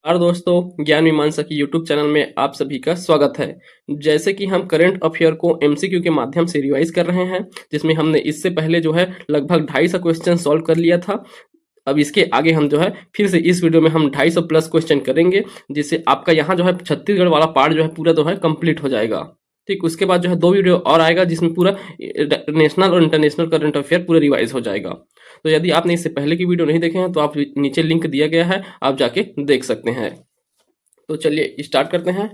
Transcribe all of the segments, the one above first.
और दोस्तों, ज्ञान मीमांसा की यूट्यूब चैनल में आप सभी का स्वागत है। जैसे कि हम करंट अफेयर को एमसीक्यू के माध्यम से रिवाइज कर रहे हैं, जिसमें हमने इससे पहले जो है लगभग 250 क्वेश्चन सॉल्व कर लिया था। अब इसके आगे हम जो है फिर से इस वीडियो में हम 250 प्लस क्वेश्चन करेंगे, जिससे आपका यहाँ जो है छत्तीसगढ़ वाला पार्ट जो है पूरा जो है कंप्लीट हो जाएगा। ठीक, उसके बाद जो है 2 वीडियो और आएगा जिसमें पूरा नेशनल और इंटरनेशनल करंट अफेयर पूरा रिवाइज हो जाएगा। तो यदि आपने इससे पहले की वीडियो नहीं देखे हैं तो आप नीचे लिंक दिया गया है, आप जाके देख सकते हैं। तो चलिए स्टार्ट करते हैं।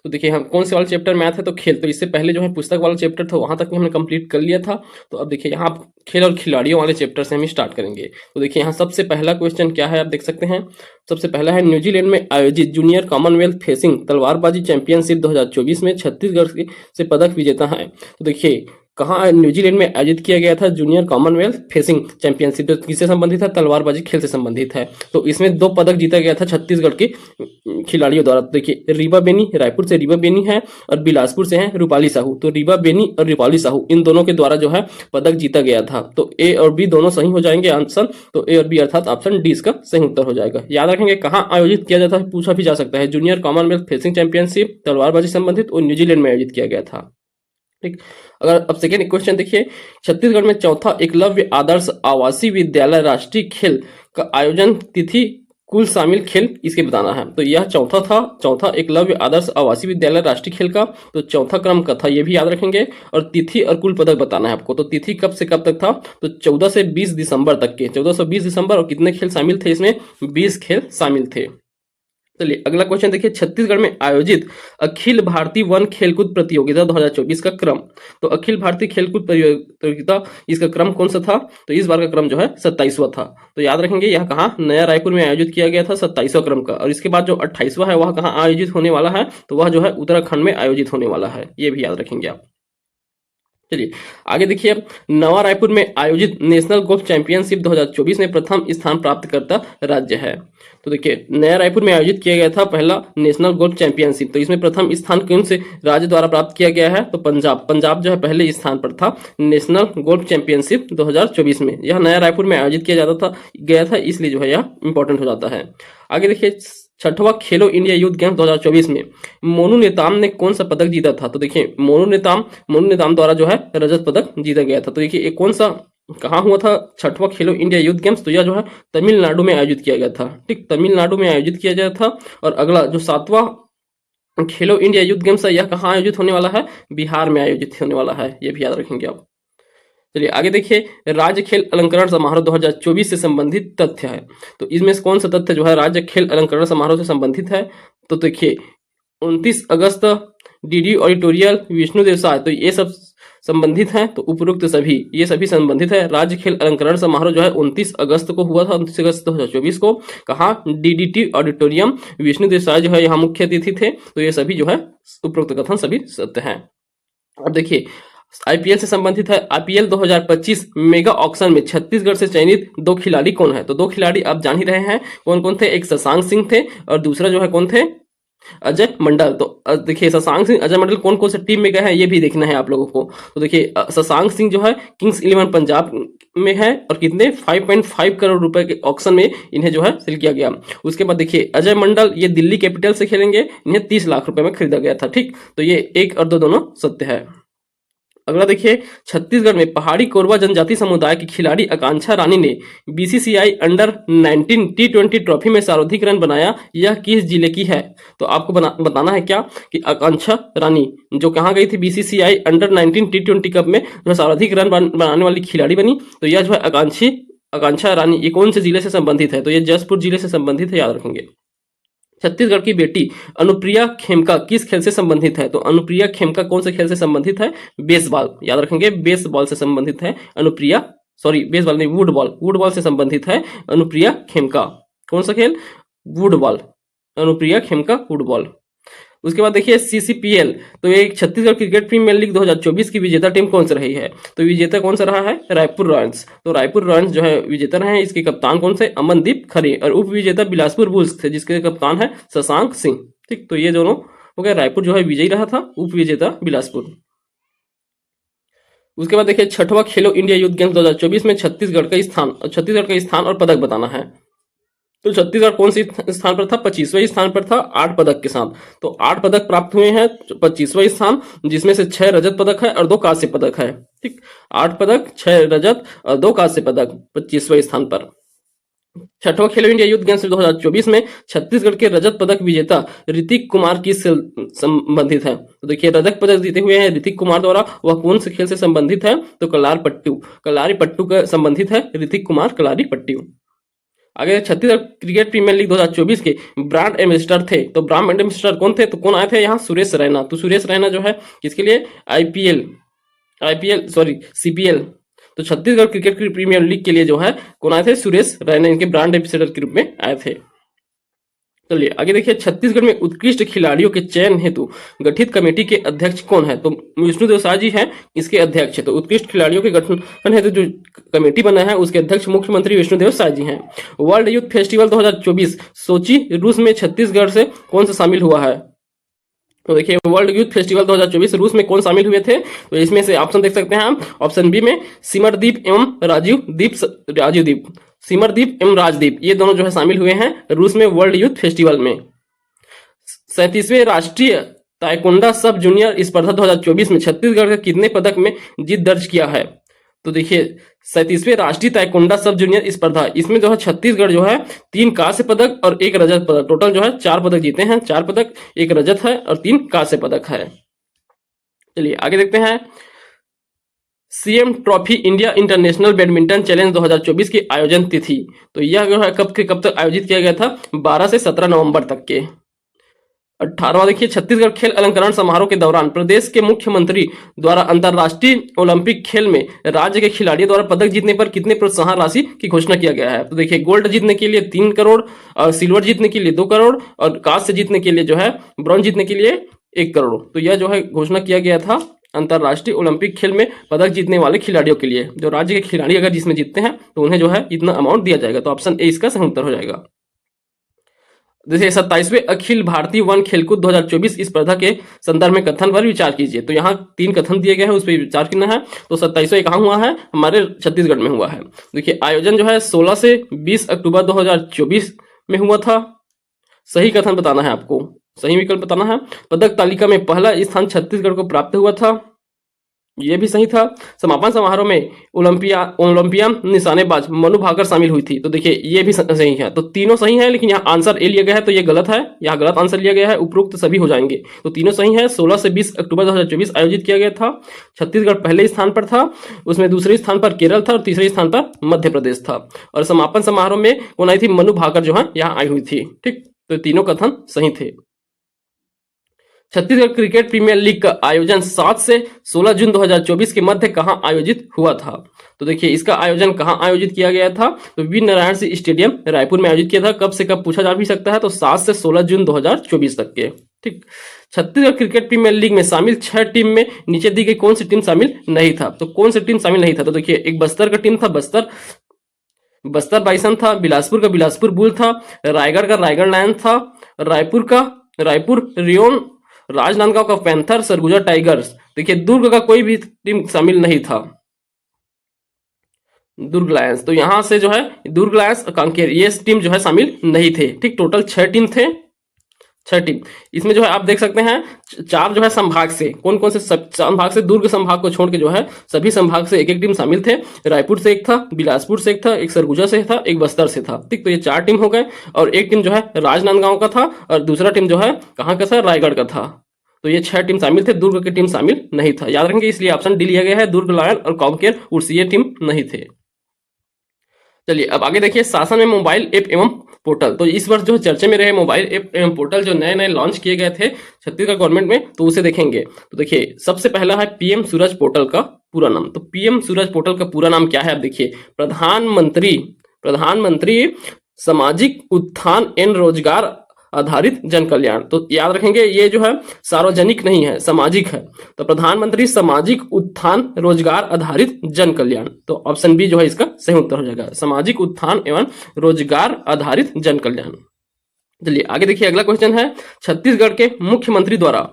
तो देखिए, हम कौन से वाला चैप्टर मैथ है तो खेल, तो इससे पहले जो है पुस्तक वाला चैप्टर था वहां तक भी हमने कंप्लीट कर लिया था। तो अब देखिए यहाँ खेल और खिलाड़ियों वाले चैप्टर से हम स्टार्ट करेंगे। तो देखिए यहाँ सबसे पहला क्वेश्चन क्या है, आप देख सकते हैं। सबसे पहला है, न्यूजीलैंड में आयोजित जूनियर कॉमनवेल्थ फेसिंग तलवारबाजी चैंपियनशिप 2024 में छत्तीसगढ़ से पदक विजेता है। तो देखिए कहाँ न्यूजीलैंड में आयोजित किया गया था जूनियर कॉमनवेल्थ फेसिंग चैंपियनशिप, तो किससे संबंधित है, तलवारबाजी खेल से संबंधित है। तो इसमें 2 पदक जीता गया था छत्तीसगढ़ के खिलाड़ियों द्वारा। देखिए रीवा बेनी, रायपुर से रीवा बेनी है और बिलासपुर से है रूपाली साहू। तो रीवा बेनी और रूपाली साहू इन दोनों के द्वारा जो है पदक जीता गया था। तो ए और बी दोनों सही हो जाएंगे आंसर। तो ए और बी अर्थात ऑप्शन डी इसका सही उत्तर हो जाएगा। याद रखेंगे कहाँ आयोजित किया जाता है, पूछा भी जा सकता है। जूनियर कॉमनवेल्थ फेसिंग चैंपियनशिप तलवारबाजी संबंधित और न्यूजीलैंड में आयोजित किया गया था। ठीक, अगर अब सेकेंड क्वेश्चन देखिए, छत्तीसगढ़ में चौथा एकलव्य आदर्श आवासीय विद्यालय राष्ट्रीय खेल का आयोजन तिथि कुल शामिल खेल इसके बताना है। तो यह चौथा था, चौथा एकलव्य आदर्श आवासीय विद्यालय राष्ट्रीय खेल का, तो चौथा क्रम का था, ये भी याद रखेंगे। और तिथि और कुल पदक बताना है आपको। तो तिथि कब से कब तक था, तो 14 से 20 दिसंबर तक के, 14 से 20 दिसंबर। और कितने खेल शामिल थे इसमें, 20 खेल शामिल थे। चलिए अगला क्वेश्चन देखिए, छत्तीसगढ़ में आयोजित अखिल भारतीय वन खेलकूद प्रतियोगिता 2024 का क्रम। तो अखिल भारतीय खेलकूद प्रतियोगिता इसका क्रम कौन सा था, तो इस बार का क्रम जो है 27वां था। तो याद रखेंगे यह कहाँ, नया रायपुर में आयोजित किया गया था 27वां क्रम का। और इसके बाद जो 28वां है वह कहाँ आयोजित होने वाला है, तो वह जो है उत्तराखंड में आयोजित होने वाला है, ये भी याद रखेंगे आप। चलिए आगे देखिए, अब नवा रायपुर में आयोजित नेशनल गोल्फ चैंपियनशिप 2024 में प्रथम स्थान प्राप्त करता राज्य है। तो देखिए नया रायपुर में आयोजित किया गया था पहला नेशनल गोल्फ चैंपियनशिप, तो इसमें प्रथम स्थान कौन से राज्य द्वारा प्राप्त किया गया है, तो पंजाब। पंजाब जो है पहले स्थान पर था नेशनल गोल्फ चैंपियनशिप 2024 में। यह नया रायपुर में आयोजित किया जाता गया था, इसलिए जो है यह इंपॉर्टेंट हो जाता है। आगे देखिए, छठवां खेलो इंडिया यूथ गेम्स 2024 में मोनू नेताम ने कौन सा पदक जीता था। तो देखिए मोनू नेताम द्वारा जो है रजत पदक जीता गया था। तो देखिए ये कौन सा, कहाँ हुआ था छठवां खेलो इंडिया यूथ गेम्स, तो यह जो है तमिलनाडु में आयोजित किया गया था। ठीक, तमिलनाडु में आयोजित किया गया था। और अगला जो 7वां खेलो इंडिया यूथ गेम्स है, यह कहाँ आयोजित होने वाला है, बिहार में आयोजित होने वाला है, ये भी याद रखेंगे आप। चलिए आगे देखिए, राज्य खेल अलंकरण समारोह 2024 से संबंधित तथ्य है। तो इसमें से कौन सा तथ्य जो है राज्य खेल अलंकरण समारोह से संबंधित है, तो देखिए 29 अगस्त डीडी ऑडिटोरियल विष्णु देवसाय, तो ये सब संबंधित हैं। तो उपरोक्त सभी, ये सभी संबंधित है। राज्य खेल अलंकरण समारोह जो है 29 अगस्त को हुआ था, 29 अगस्त 2024 को। कहा, डीडीटी ऑडिटोरियम, विष्णु देवसाय जो है यहाँ मुख्य अतिथि थे। तो ये सभी जो है उपरोक्त कथन सभी सत्य हैं। अब देखिए आईपीएल से संबंधित है, आईपीएल 2025 मेगा ऑक्शन में छत्तीसगढ़ से चयनित 2 खिलाड़ी कौन है। तो 2 खिलाड़ी आप जान ही रहे हैं कौन कौन थे, एक शशांक सिंह थे और दूसरा जो है कौन थे, अजय मंडल। तो देखिए शशांक सिंह, अजय मंडल कौन कौन से टीम में गए हैं ये भी देखना है आप लोगों को। तो देखिए शशांक सिंह जो है किंग्स 11 पंजाब में है और कितने 5.5 करोड़ रुपए के ऑक्शन में इन्हें जो है सेल किया गया। उसके बाद देखिए अजय मंडल ये दिल्ली कैपिटल से खेलेंगे, इन्हें 30 लाख रुपए में खरीदा गया था। ठीक, तो ये 1 और 2 दोनों सत्य है। अगला देखिए, छत्तीसगढ़ में पहाड़ी कोरवा जनजाति समुदाय की खिलाड़ी आकांक्षा रानी ने बीसीसीआई अंडर 19 T20 ट्रॉफी में सर्वाधिक रन बनाया, यह किस जिले की है। तो आपको बताना है क्या, कि आकांक्षा रानी जो कहाँ गई थी, बीसीसीआई अंडर 19 T20 कप में जो सर्वाधिक रन बनाने वाली खिलाड़ी बनी। तो यह जो है आकांक्षा रानी ये कौन से जिले से संबंधित है, तो ये जसपुर जिले से संबंधित है, याद रखेंगे। छत्तीसगढ़ की बेटी अनुप्रिया खेमका किस खेल से संबंधित है, तो अनुप्रिया खेमका कौन से खेल से संबंधित है, बेसबॉल, याद रखेंगे बेसबॉल से संबंधित है अनुप्रिया, सॉरी बेसबॉल नहीं, वुडबॉल से संबंधित है अनुप्रिया खेमका। कौन सा खेल, वुडबॉल, अनुप्रिया खेमका वुडबॉल। उसके बाद देखिए सीसीपीएल, तो ये छत्तीसगढ़ क्रिकेट प्रीमियर लीग 2024 की विजेता टीम कौन सी रही है, तो विजेता कौन सा रहा है, रायपुर रॉयल्स। तो रायपुर रॉयल्स जो है विजेता रहे हैं, इसके कप्तान कौन से, अमनदीप खरे। और उप विजेता बिलासपुर बुल्स थे, जिसके कप्तान है शशांक सिंह। ठीक, तो ये दोनों हो गए, रायपुर जो है विजयी रहा था, उप विजेता बिलासपुर। उसके बाद देखिए, छठवां खेलो इंडिया यूथ गेम्स 2024 में छत्तीसगढ़ का स्थान और पदक बताना है। तो छत्तीसगढ़ कौन सी स्थान पर था? 25वें स्थान पर था 8 पदक के साथ। तो 8 पदक प्राप्त हुए हैं, 25वां स्थान, जिसमें से 6 रजत पदक है और 2 कांस्य पदक है। ठीक, 8 पदक, 6 रजत और 2 कांस्य पदक 25वें स्थान पर। छठवां खेलो इंडिया यूथ गेम्स 2024 में छत्तीसगढ़ के रजत पदक विजेता ऋतिक कुमार की से संबंधित है। तो देखिए रजत पदक जीते हुए हैं ऋतिक कुमार द्वारा, वह कौन से खेल से संबंधित है? तो कलारी पट्टू का संबंधित है ऋतिक कुमार कलारी पट्टू। आगे छत्तीसगढ़ क्रिकेट प्रीमियर लीग 2024 के ब्रांड एम्बेसडर थे। तो ब्रांड एम्बेसडर कौन थे? तो कौन आए थे यहाँ? सुरेश रैना। तो सुरेश रैना जो है किसके लिए? सीपीएल। तो छत्तीसगढ़ क्रिकेट प्रीमियर लीग के लिए जो है कौन आए थे? सुरेश रैना, इनके ब्रांड एम्बेसडर के रूप में आए थे। चलिए आगे देखिए, छत्तीसगढ़ में उत्कृष्ट खिलाड़ियों के चयन हेतु गठित कमेटी के अध्यक्ष कौन है? तो विष्णुदेव साय जी हैं इसके अध्यक्ष है। तो उत्कृष्ट खिलाड़ियों के गठन हेतु जो कमेटी बना है उसके अध्यक्ष मुख्यमंत्री विष्णुदेव साय जी हैं। वर्ल्ड यूथ फेस्टिवल 2024 सोची रूस में छत्तीसगढ़ से कौन सा शामिल हुआ है? तो देखिए वर्ल्ड यूथ फेस्टिवल 2024 रूस में कौन शामिल हुए थे? तो इसमें से ऑप्शन देख सकते हैं हम। ऑप्शन बी में सिमरदीप एवं राजीवदीप, सिमरदीप एवं राजदीप, ये दोनों जो है शामिल हुए हैं रूस में वर्ल्ड यूथ फेस्टिवल में। 37वें राष्ट्रीय ताइक्वांडो सब जूनियर स्पर्धा 2024 में छत्तीसगढ़ के कितने पदक में जीत दर्ज किया है? तो देखिए 37वें राष्ट्रीय ताइक्वांडो सब जूनियर स्पर्धा, इसमें जो है छत्तीसगढ़ जो है 3 कांस्य पदक और 1 रजत पदक, टोटल जो है 4 पदक जीते हैं। 4 पदक, 1 रजत है और 3 कांस्य पदक है। चलिए आगे देखते हैं, CM trophy India international badminton challenge 2024 की आयोजन तिथि। तो यह जो है कब तक आयोजित किया गया था? 12 से 17 नवंबर तक के। 18वां देखिए, छत्तीसगढ़ खेल अलंकरण समारोह के दौरान प्रदेश के मुख्यमंत्री द्वारा अंतरराष्ट्रीय ओलंपिक खेल में राज्य के खिलाड़ियों द्वारा पदक जीतने पर कितने प्रोत्साहन राशि की घोषणा किया गया है? तो देखिए गोल्ड जीतने के लिए 3 करोड़ और सिल्वर जीतने के लिए 2 करोड़ और कांस्य जीतने के लिए जो है, ब्रॉन्ज जीतने के लिए 1 करोड़। तो यह जो है घोषणा किया गया था अंतरराष्ट्रीय ओलंपिक खेल में पदक जीतने वाले खिलाड़ियों के लिए। जो राज्य के खिलाड़ी अगर जिसमें जीतते हैं तो उन्हें जो है इतना अमाउंट दिया जाएगा। तो ऑप्शन ए इसका सही उत्तर हो जाएगा। जैसे 27वें अखिल भारतीय वन खेलकूद 2024 इस स्पर्धा के संदर्भ में कथन पर विचार कीजिए। तो यहाँ 3 कथन दिए गए हैं, उस पर विचार करना है। तो 27वां कहाँ हुआ है? हमारे छत्तीसगढ़ में हुआ है। देखिए आयोजन जो है 16 से 20 अक्टूबर 2024 में हुआ था। सही कथन बताना है आपको, सही विकल्प बताना है। पदक तालिका में पहला स्थान छत्तीसगढ़ को प्राप्त हुआ था, ये भी सही था। समापन समारोह में ओलंपियन निशानेबाज मनु भाकर शामिल हुई थी। तो देखिए ये भी सही है। तो तीनों सही है, लेकिन यहाँ आंसर ए लिया गया है तो ये गलत है, यहाँ गलत आंसर लिया गया है। उपरोक्त सभी हो जाएंगे। तो तीनों सही है। 16 से 20 अक्टूबर 2024 आयोजित किया गया था। छत्तीसगढ़ पहले स्थान पर था, उसमें दूसरे स्थान पर केरल था और तीसरे स्थान पर मध्य प्रदेश था। और समापन समारोह में कौन आई थी? मनु भाकर जो है यहाँ आई हुई थी। ठीक, तो तीनों कथन सही थे। छत्तीसगढ़ क्रिकेट प्रीमियर लीग का आयोजन 7 से 16 जून 2024 के मध्य कहां आयोजित हुआ था? तो देखिए इसका आयोजन कहां आयोजित किया गया था? तो वीर नारायण सिंह स्टेडियम रायपुर में आयोजित किया था। कब से कब पूछा जा भी सकता है, तो 7 से 16 जून 2024 तक के। ठीक, छत्तीसगढ़ क्रिकेट प्रीमियर लीग में शामिल 6 टीम में नीचे दी गई कौन सी टीम शामिल नहीं था? तो कौन सी टीम शामिल नहीं था? तो देखिए एक बस्तर का टीम था, बस्तर बाइसन था, बिलासपुर का बिलासपुर बुल था, रायगढ़ का रायगढ़ लायन था, रायपुर रियोन, राजनांदगांव का पैंथर, सरगुजा टाइगर्स। देखिए दुर्ग का कोई भी टीम शामिल नहीं था, दुर्ग लायंस। तो यहां से जो है दुर्ग लायंस, कांकेर, ये टीम जो है शामिल नहीं थे। ठीक, टोटल 6 टीम थे, 6 टीम। इसमें जो है आप देख सकते हैं 4 जो है संभाग से, कौन कौन से संभाग से? दुर्ग संभाग को छोड़ के जो है सभी संभाग से एक टीम शामिल थे। रायपुर से एक था, बिलासपुर से एक था, एक सरगुजा से था, एक बस्तर से था। ठीक, तो ये 4 टीम हो गए। और एक टीम जो है राजनांदगांव का था और दूसरा टीम जो है कहाँ का था? रायगढ़ का था। तो ये 6 टीम शामिल थे, दुर्ग की टीम शामिल नहीं था। याद रखेंगे, इसलिए ऑप्शन डी लिया गया है। दुर्ग लायन और कांकेर उर्स ये टीम नहीं थे। चलिए अब आगे देखिए, शासन में मोबाइल ऐप एवं पोर्टल। तो इस वर्ष जो चर्चे में रहे मोबाइल ऐप एवं पोर्टल जो नए नए लॉन्च किए गए थे छत्तीसगढ़ गवर्नमेंट में, तो उसे देखेंगे। तो देखिए सबसे पहला है पीएम सूरज पोर्टल का पूरा नाम। तो पीएम सूरज पोर्टल का पूरा नाम क्या है? आप देखिए, प्रधानमंत्री सामाजिक उत्थान एवं रोजगार आधारित जन कल्याण। तो याद रखेंगे ये जो है सार्वजनिक नहीं है, सामाजिक है। तो प्रधानमंत्री सामाजिक उत्थान रोजगार आधारित जन कल्याण। तो ऑप्शन बी जो है इसका सही उत्तर हो जाएगा, सामाजिक उत्थान एवं रोजगार आधारित जन कल्याण। चलिए आगे देखिए, अगला क्वेश्चन है, छत्तीसगढ़ के मुख्यमंत्री द्वारा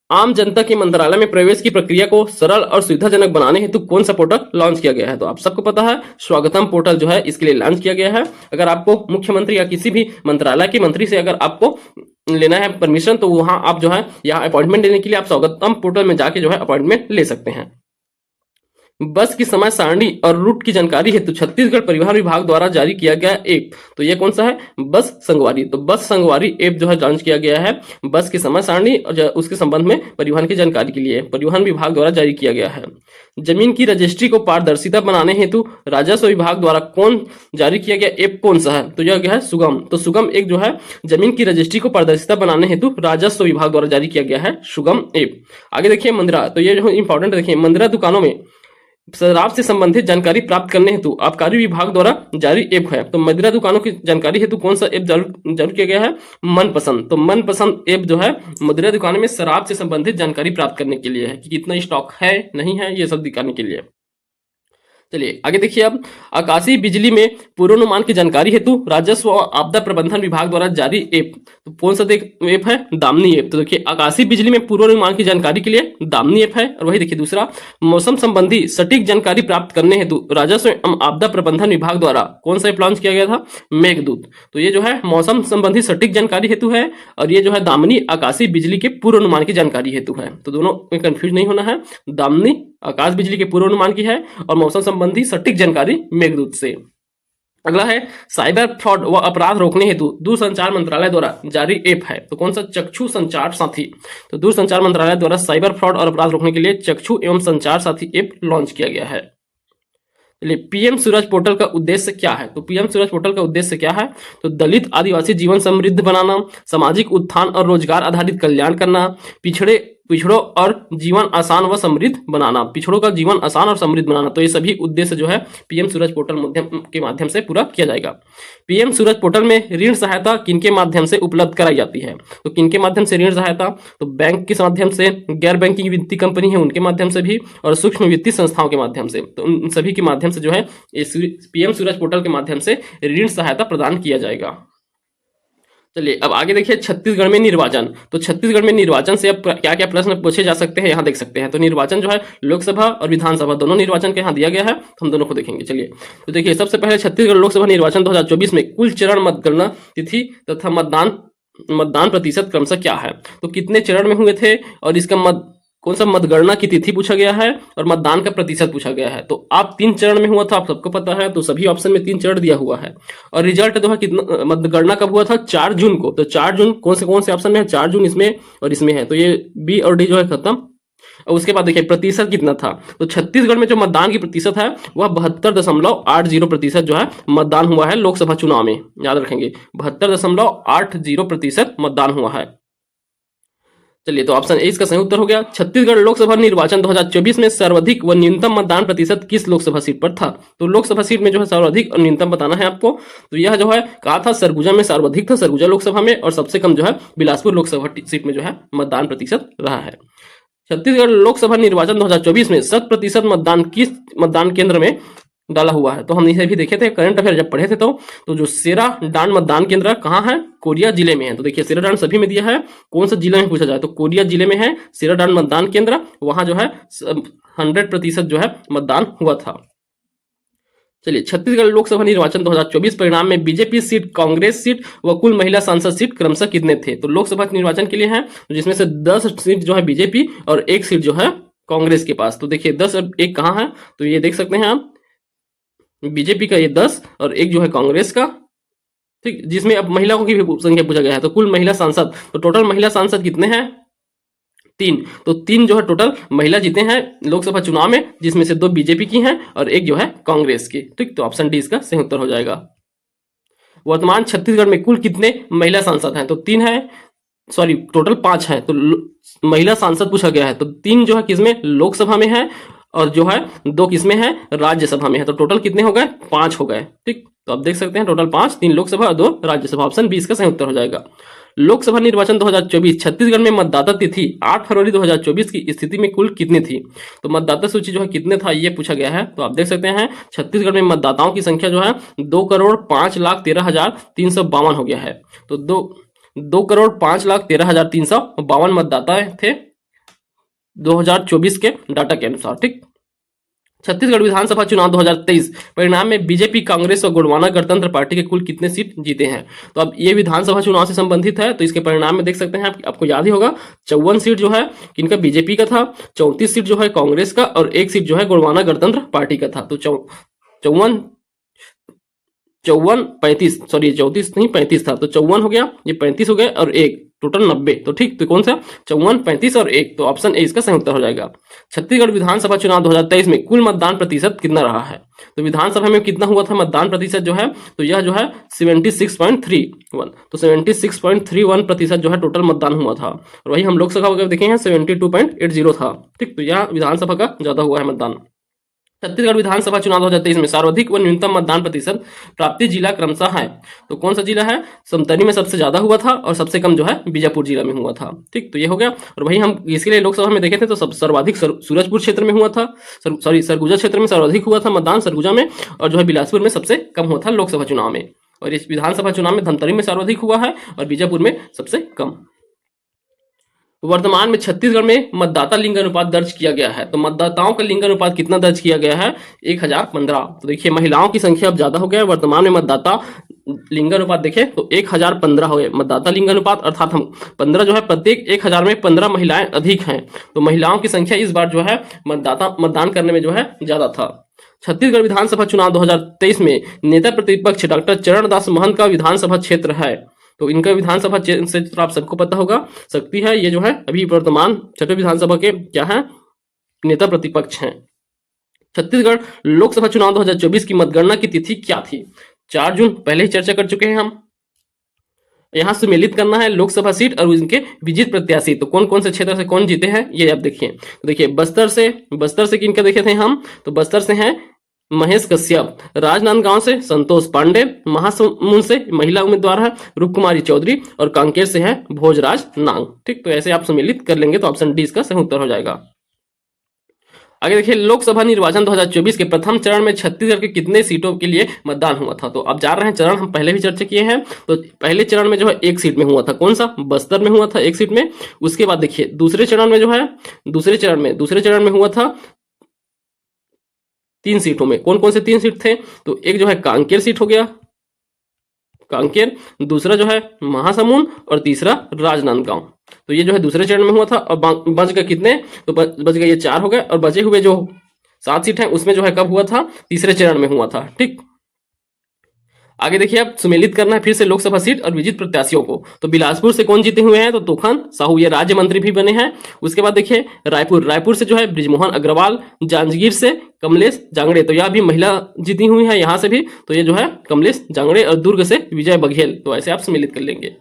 आम जनता के मंत्रालय में प्रवेश की प्रक्रिया को सरल और सुविधाजनक बनाने हेतु कौन सा पोर्टल लॉन्च किया गया है? तो आप सबको पता है स्वागतम पोर्टल जो है इसके लिए लॉन्च किया गया है। अगर आपको मुख्यमंत्री या किसी भी मंत्रालय के मंत्री से अगर आपको लेना है परमिशन, तो वहां आप जो है यहाँ अपॉइंटमेंट लेने के लिए आप स्वागतम पोर्टल में जाके जो है अपॉइंटमेंट ले सकते हैं। बस की समय सारणी और रूट की जानकारी हेतु छत्तीसगढ़ परिवहन विभाग द्वारा जारी किया गया ऐप, तो ये कौन सा है? बस संगवारी। तो बस संगवारी ऐप जो है लॉन्च किया गया है। बस की समय सारणी और उसके संबंध में परिवहन की जानकारी के लिए परिवहन विभाग द्वारा जारी किया गया है। जमीन की रजिस्ट्री को पारदर्शिता बनाने हेतु राजस्व विभाग द्वारा कौन जारी किया गया ऐप कौन सा है? तो यह क्या है? सुगम। तो सुगम एक जो है जमीन की रजिस्ट्री को पारदर्शिता बनाने हेतु राजस्व विभाग द्वारा जारी किया गया है सुगम ऐप। आगे देखिए मंदिरा, तो ये जो इंपॉर्टेंट देखिए, मंदिरा दुकानों में शराब से संबंधित जानकारी प्राप्त करने हेतु आबकारी विभाग द्वारा जारी ऐप है। तो मदिरा दुकानों की जानकारी हेतु कौन सा ऐप जारी किया गया है? मनपसंद। तो मनपसंद ऐप जो है मदिरा दुकानों में शराब से संबंधित जानकारी प्राप्त करने के लिए है कि कितना स्टॉक है, नहीं है, ये सब दिखाने के लिए। चलिए आगे देखिए, अब आकाशीय बिजली में पूर्वानुमान की जानकारी हेतु राजस्व और आपदा प्रबंधन विभाग द्वारा जारी ऐप, तो कौन सा ऐप है? दामिनी ऐप। तो देखिए आकाशीय बिजली में पूर्वानुमान की जानकारी के लिए दामिनी ऐप है। और वही देखिए दूसरा, मौसम संबंधी सटीक जानकारी प्राप्त करने हेतु राजस्व एवं आपदा प्रबंधन विभाग द्वारा कौन सा ऐप लॉन्च किया गया था? मेघदूत। तो ये जो है मौसम संबंधी सटीक जानकारी हेतु है, और ये जो है दामिनी आकाशीय बिजली के पूर्वानुमान की जानकारी हेतु है। तो दोनों में कंफ्यूज नहीं होना है। दामिनी आकाश बिजली के पूर्वानुमान की है और मौसम संबंधी सटीक जानकारी मेघदूत से। अगला है साइबर फ्रॉड व अपराध रोकने हेतु दूरसंचार मंत्रालय द्वारा जारी ऐप है। तो कौन सा? चक्षु संचार साथी। तो दूरसंचार मंत्रालय द्वारा साइबर फ्रॉड और अपराध रोकने के लिए चक्षु एवं संचार साथी ऐप लॉन्च किया गया है। चलिए, पीएम सूरज पोर्टल का उद्देश्य क्या है? तो पीएम सूरज पोर्टल का उद्देश्य क्या है? तो दलित आदिवासी जीवन समृद्ध बनाना, सामाजिक उत्थान और रोजगार आधारित कल्याण करना, पिछड़ों और जीवन आसान व समृद्ध बनाना, पिछड़ों का जीवन आसान और समृद्ध बनाना। तो ये सभी उद्देश्य जो है पीएम सूरज पोर्टल के माध्यम से पूरा किया जाएगा। पीएम सूरज पोर्टल में ऋण सहायता किनके माध्यम से उपलब्ध कराई जाती है? तो किनके माध्यम से ऋण सहायता? तो बैंक के माध्यम से, गैर बैंकिंग वित्तीय कंपनी है उनके माध्यम से भी, और सूक्ष्म वित्तीय संस्थाओं के माध्यम से। तो उन सभी के माध्यम से जो है पीएम सूरज पोर्टल के माध्यम से ऋण सहायता प्रदान किया जाएगा। चलिए अब आगे देखिए, छत्तीसगढ़ में निर्वाचन। तो छत्तीसगढ़ में निर्वाचन से अब क्या क्या प्रश्न पूछे जा सकते हैं, यहाँ देख सकते हैं। तो निर्वाचन जो है लोकसभा और विधानसभा दोनों निर्वाचन के यहाँ दिया गया है, तो हम दोनों को देखेंगे। चलिए तो देखिए, सबसे पहले छत्तीसगढ़ लोकसभा निर्वाचन 2024 में कुल चरण मतगणना तिथि तथा मतदान प्रतिशत क्रमशः क्या है? तो कितने चरण में हुए थे, और इसका कौन सा मतगणना की तिथि पूछा गया है, और मतदान का प्रतिशत पूछा गया है। तो आप 3 चरण में हुआ था, आप सबको पता है। तो सभी ऑप्शन में 3 चरण दिया हुआ है। और रिजल्ट जो है कितना, मतगणना कब हुआ था? 4 जून को। तो 4 जून कौन से ऑप्शन में है? 4 जून इसमें और इसमें है। तो ये बी और डी जो है खत्म। और उसके बाद देखिए प्रतिशत कितना था। तो छत्तीसगढ़ में जो मतदान की प्रतिशत है वह 72.80% जो है मतदान हुआ है लोकसभा चुनाव में। याद रखेंगे 72.80% मतदान हुआ है। चलिए तो ऑप्शन ए इसका सही उत्तर हो गया। छत्तीसगढ़ लोकसभा निर्वाचन 2024 में सर्वाधिक व न्यूनतम मतदान प्रतिशत किस लोकसभा सीट पर था? तो लोकसभा सीट में जो है सर्वाधिक और न्यूनतम बताना है आपको। तो यह जो है कहा था सरगुजा में सर्वाधिक था, सरगुजा लोकसभा में, और सबसे कम जो है बिलासपुर लोकसभा सीट में जो है मतदान प्रतिशत रहा है। छत्तीसगढ़ लोकसभा निर्वाचन 2024 में 100% मतदान किस मतदान केंद्र में डाला हुआ है? तो हम इसे भी देखे थे करंट अफेयर जब पढ़े थे। तो जो सेराडांड मतदान केंद्र कहाँ है? कोरिया जिले में है। तो देखिए सेराडांड सभी में दिया है, कौन सा जिले में पूछा जाए तो कोरिया जिले में है सेराडांड मतदान केंद्र। वहां जो है 100% जो है मतदान हुआ था। चलिए, छत्तीसगढ़ लोकसभा निर्वाचन 2024 परिणाम में बीजेपी सीट, कांग्रेस सीट व कुल महिला सांसद सीट क्रमशः कितने थे? तो लोकसभा निर्वाचन के लिए है, जिसमें से 10 सीट जो है बीजेपी और 1 सीट जो है कांग्रेस के पास। तो देखिए 10 और 1 कहाँ है? तो ये देख सकते हैं आप, बीजेपी का ये 10 और 1 जो है कांग्रेस का, ठीक, जिसमें अब महिलाओं की भी संख्या पूछा गया है। तो कुल महिला सांसद, तो टोटल महिला सांसद कितने हैं? 3। तो 3 जो है टोटल महिला जीते हैं लोकसभा चुनाव में, जिसमें से 2 बीजेपी की हैं और 1 जो है कांग्रेस की। ठीक, तो ऑप्शन डी इसका सही उत्तर हो जाएगा। वर्तमान छत्तीसगढ़ में कुल कितने महिला सांसद हैं? तो 3 है, सॉरी टोटल 5 हैं। तो महिला सांसद पूछा गया है, तो 3 जो है किसमें? लोकसभा में है, और जो है 2 किसमें है? राज्यसभा में है। तो टोटल कितने हो गए? 5 हो गए। ठीक, तो आप देख सकते हैं टोटल 5, 3 लोकसभा और 2 राज्यसभा। ऑप्शन बी इसका सही उत्तर हो जाएगा। लोकसभा निर्वाचन 2024 छत्तीसगढ़ में मतदाता तिथि 8 फरवरी 2024 की स्थिति में कुल कितनी थी? तो मतदाता सूची जो है कितने था ये पूछा गया है। तो आप देख सकते हैं छत्तीसगढ़ में मतदाताओं की संख्या जो है 2,05,13,352 हो गया है। तो 2,05,13,352 मतदाता थे 2024 के डाटा के अनुसार। ठीक, छत्तीसगढ़ विधानसभा चुनाव 2023 परिणाम में बीजेपी, कांग्रेस और गोंडवाना गणतंत्र पार्टी के कुल कितने सीट जीते हैं। तो अब ये विधानसभा चुनाव से संबंधित है, तो इसके परिणाम में देख सकते हैं आपको याद ही होगा 54 सीट जो है किनका, बीजेपी का था, 34 सीट जो है कांग्रेस का और 1 सीट जो है गोंडवाना गणतंत्र पार्टी का था। तो 34 नहीं 35 था, तो 54 हो गया, ये 35 हो गया और 1 टोटल 90। तो ठीक, तो कौन सा 54, 35 और 1, तो ऑप्शन ए इसका सही उत्तर हो जाएगा। छत्तीसगढ़ विधानसभा चुनाव 2023 में कुल मतदान प्रतिशत कितना रहा है। तो विधानसभा में कितना हुआ था मतदान प्रतिशत जो है, तो यह जो है 76.31, तो 76.31% जो है टोटल मतदान हुआ था। और वही हम लोकसभा का देखे हैं 72.80 था। ठीक, तो यह विधानसभा का ज्यादा हुआ है मतदान। छत्तीसगढ़ विधानसभा चुनाव 2023 में सर्वाधिक व न्यूनतम मतदान प्रतिशत प्राप्ति जिला क्रमशः है। तो कौन सा जिला है, समतरी में सबसे ज्यादा हुआ था और सबसे कम जो है बीजापुर जिला में हुआ था। ठीक, तो ये हो गया। और वही हम इसके लिए लोकसभा में देखे थे तो सर्वाधिक सूरजपुर क्षेत्र में हुआ था, सरगुजा क्षेत्र में सर्वाधिक हुआ था मतदान सरगुजा में, और जो है बिलासपुर में सबसे कम हुआ था लोकसभा चुनाव में। और इस विधानसभा चुनाव में धमतरी में सर्वाधिक हुआ है और बीजापुर में सबसे कम। वर्तमान में छत्तीसगढ़ में मतदाता लिंगानुपात दर्ज किया गया है। तो मतदाताओं का लिंगानुपात कितना दर्ज किया गया है, 1015। तो देखिए महिलाओं की संख्या अब ज्यादा हो गया है। वर्तमान में मतदाता लिंगानुपात देखें तो 1015 हो गए मतदाता लिंगानुपात, अर्थात हम 15 जो है प्रत्येक 1000 में 15 महिलाएं अधिक हैं। तो महिलाओं की संख्या इस बार जो है मतदान करने में जो है ज्यादा था। छत्तीसगढ़ विधानसभा चुनाव 2023 में नेता प्रतिपक्ष डॉक्टर चरणदास महंत का विधानसभा क्षेत्र है। तो इनका विधानसभा से तो आप सबको पता होगा शक्ति है, ये जो है अभी वर्तमान छठे विधानसभा के क्या है, नेता प्रतिपक्ष हैं। छत्तीसगढ़ लोकसभा चुनाव 2024 की मतगणना की तिथि क्या थी। 4 जून पहले ही चर्चा कर चुके हैं हम। यहां सम्मिलित करना है लोकसभा सीट और उनके विजित प्रत्याशी। तो कौन कौन से क्षेत्र से कौन जीते हैं ये आप देखिए। तो देखिए बस्तर से किनका देखे थे हम, तो बस्तर से हैं महेश कश्यप, राजनांदगांव से संतोष पांडे, महासमुंद से महिला उम्मीदवार है रूपकुमारी चौधरी और कांकेर से है भोजराज नांग। ठीक, तो ऐसे आप सम्मिलित कर लेंगे तो ऑप्शन डी इसका सही उत्तर हो जाएगा। आगे देखिए लोकसभा निर्वाचन 2024 के प्रथम चरण में छत्तीसगढ़ के कितने सीटों के लिए मतदान हुआ था। तो अब जा रहे हैं चरण, हम पहले भी चर्चा किए हैं। तो पहले चरण में जो है 1 सीट में हुआ था, कौन सा, बस्तर में हुआ था 1 सीट में। उसके बाद देखिए दूसरे चरण में जो है दूसरे चरण में हुआ था 3 सीटों में। कौन कौन से 3 सीट थे, तो एक जो है कांकेर सीट हो गया, कांकेर, दूसरा जो है महासमुंद और तीसरा राजनांदगांव। तो ये जो है दूसरे चरण में हुआ था। और बच गए कितने, तो बच गए ये 4 हो गए, और बचे हुए जो 7 सीट हैं उसमें जो है कब हुआ था, तीसरे चरण में हुआ था। ठीक, आगे देखिए आप सम्मिलित करना है फिर से लोकसभा सीट और विजित प्रत्याशियों को। तो बिलासपुर से कौन जीते हुए हैं, तो तूफान साहू, ये राज्य मंत्री भी बने हैं। उसके बाद देखिए रायपुर से जो है ब्रिजमोहन अग्रवाल, जांजगीर से कमलेश जांगड़े, तो यह भी महिला जीती हुई है यहाँ से भी, तो ये जो है कमलेश जांगड़े, और दुर्ग से विजय बघेल। तो ऐसे आप सम्मिलित कर लेंगे।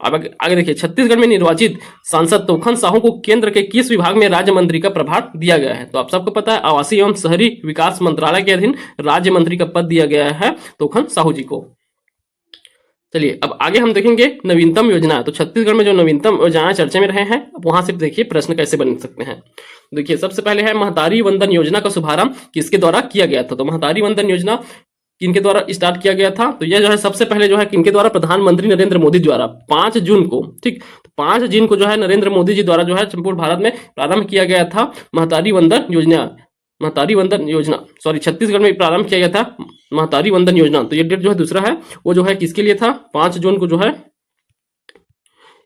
अब आगे देखिए छत्तीसगढ़ में निर्वाचित सांसद तोखन साहू को केंद्र के किस विभाग में राज्य मंत्री का प्रभार दिया गया है। तो आप सबको पता है आवासीय एवं शहरी विकास मंत्रालय के अधीन राज्य मंत्री का पद दिया गया है तोखन साहू जी को। चलिए अब आगे हम देखेंगे नवीनतम योजना। तो छत्तीसगढ़ में जो नवीनतम योजनाएं चर्चा में रहे हैं, वहां से देखिए प्रश्न कैसे बन सकते हैं। देखिए सबसे पहले है महतारी वंदन योजना का शुभारंभ किसके द्वारा किया गया था। तो महतारी वंदन योजना किनके द्वारा स्टार्ट किया गया था, तो यह जो है सबसे पहले जो है किनके द्वारा, प्रधानमंत्री नरेंद्र मोदी द्वारा 5 जून को। ठीक, तो 5 जून को जो है नरेंद्र मोदी जी द्वारा जो है संपूर्ण भारत में प्रारंभ किया गया था महतारी वंदन योजना, छत्तीसगढ़ में प्रारंभ किया गया था महतारी वंदन योजना। तो ये डेट जो है दूसरा है, वो जो है किसके लिए था, 5 जून को जो है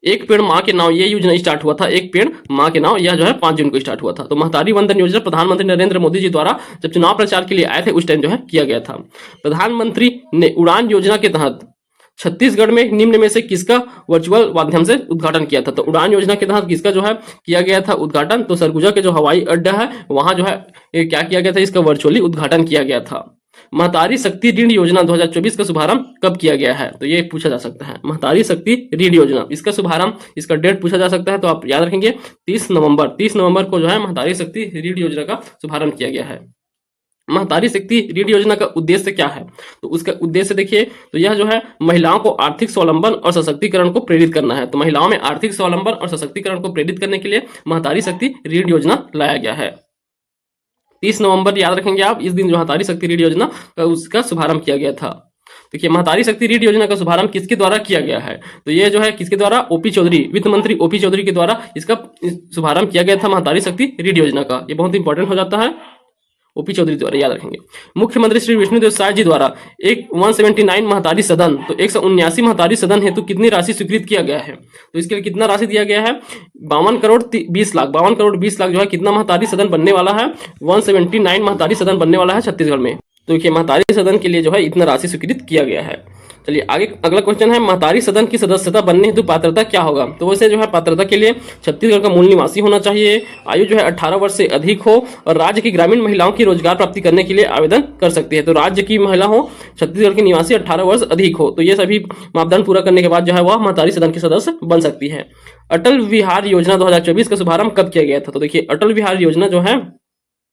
एक पेड़ माँ के नाम, ये योजना स्टार्ट हुआ था, एक पेड़ माँ के नाम, यह जो है 5 जून को स्टार्ट हुआ था। तो महतारी वंदन योजना प्रधानमंत्री नरेंद्र मोदी जी द्वारा जब चुनाव प्रचार के लिए आए थे उस टाइम जो है किया गया था। प्रधानमंत्री ने उड़ान योजना के तहत छत्तीसगढ़ में निम्न में से किसका वर्चुअल माध्यम से उद्घाटन किया था। तो उड़ान योजना के तहत किसका जो है किया गया था उद्घाटन, तो सरगुजा के जो हवाई अड्डा है वहां जो है क्या किया गया था, इसका वर्चुअली उद्घाटन किया गया था। महतारी शक्ति ऋण योजना 2024 का शुभारंभ कब किया गया है, तो ये पूछा जा सकता है। महतारी शक्ति ऋण योजना, इसका शुभारंभ, इसका डेट पूछा जा सकता है, तो आप याद रखेंगे 30 नवंबर को जो है महतारी शक्ति ऋण योजना का शुभारंभ किया गया है। महतारी शक्ति ऋण योजना का उद्देश्य क्या है, तो उसका उद्देश्य देखिए, तो यह जो है महिलाओं को आर्थिक स्वावलंबन और सशक्तिकरण को प्रेरित करना है। तो महिलाओं में आर्थिक स्वावलंबन और सशक्तिकरण को प्रेरित करने के लिए महतारी शक्ति ऋण योजना लाया गया है। 30 नवंबर याद रखेंगे आप, इस दिन जो महतारी शक्ति ऋण योजना का उसका शुभारंभ किया गया था। देखिए महतारी शक्ति ऋण योजना का शुभारंभ किसके द्वारा किया गया है? तो ये जो है किसके द्वारा? ओपी चौधरी, वित्त मंत्री ओपी चौधरी के द्वारा इसका शुभारंभ किया गया था महतारी शक्ति ऋण योजना का। ये बहुत इंपॉर्टेंट हो जाता है, ओपी चौधरी द्वारा, याद रखेंगे। मुख्यमंत्री श्री विष्णुदेव साय जी द्वारा एक 179 महतारी सदन, तो 179 महतारी सदन हेतु कितनी राशि स्वीकृत किया गया है? तो इसके लिए कितना राशि दिया गया है? 52 करोड़ 20 लाख, 52 करोड़ 20 लाख जो है कितना महतारी सदन बनने वाला है? 179 महतारी सदन बनने वाला है छत्तीसगढ़ में। तो देखिए महतारी सदन के लिए जो है इतना राशि स्वीकृत किया गया है। चलिए आगे अगला क्वेश्चन है, महतारी सदन की सदस्यता बनने हेतु पात्रता क्या होगा? तो वैसे जो है पात्रता के लिए छत्तीसगढ़ का मूल निवासी होना चाहिए, आयु जो है 18 वर्ष से अधिक हो और राज्य की ग्रामीण महिलाओं की रोजगार प्राप्ति करने के लिए आवेदन कर सकती है। तो राज्य की महिला हो, छत्तीसगढ़ की निवासी, 18 वर्ष अधिक हो, तो ये सभी मापदंड पूरा करने के बाद जो है वह महतारी सदन की सदस्य बन सकती है। अटल विहार योजना 2024 का शुभारंभ कब किया गया था? तो देखिए अटल विहार योजना जो है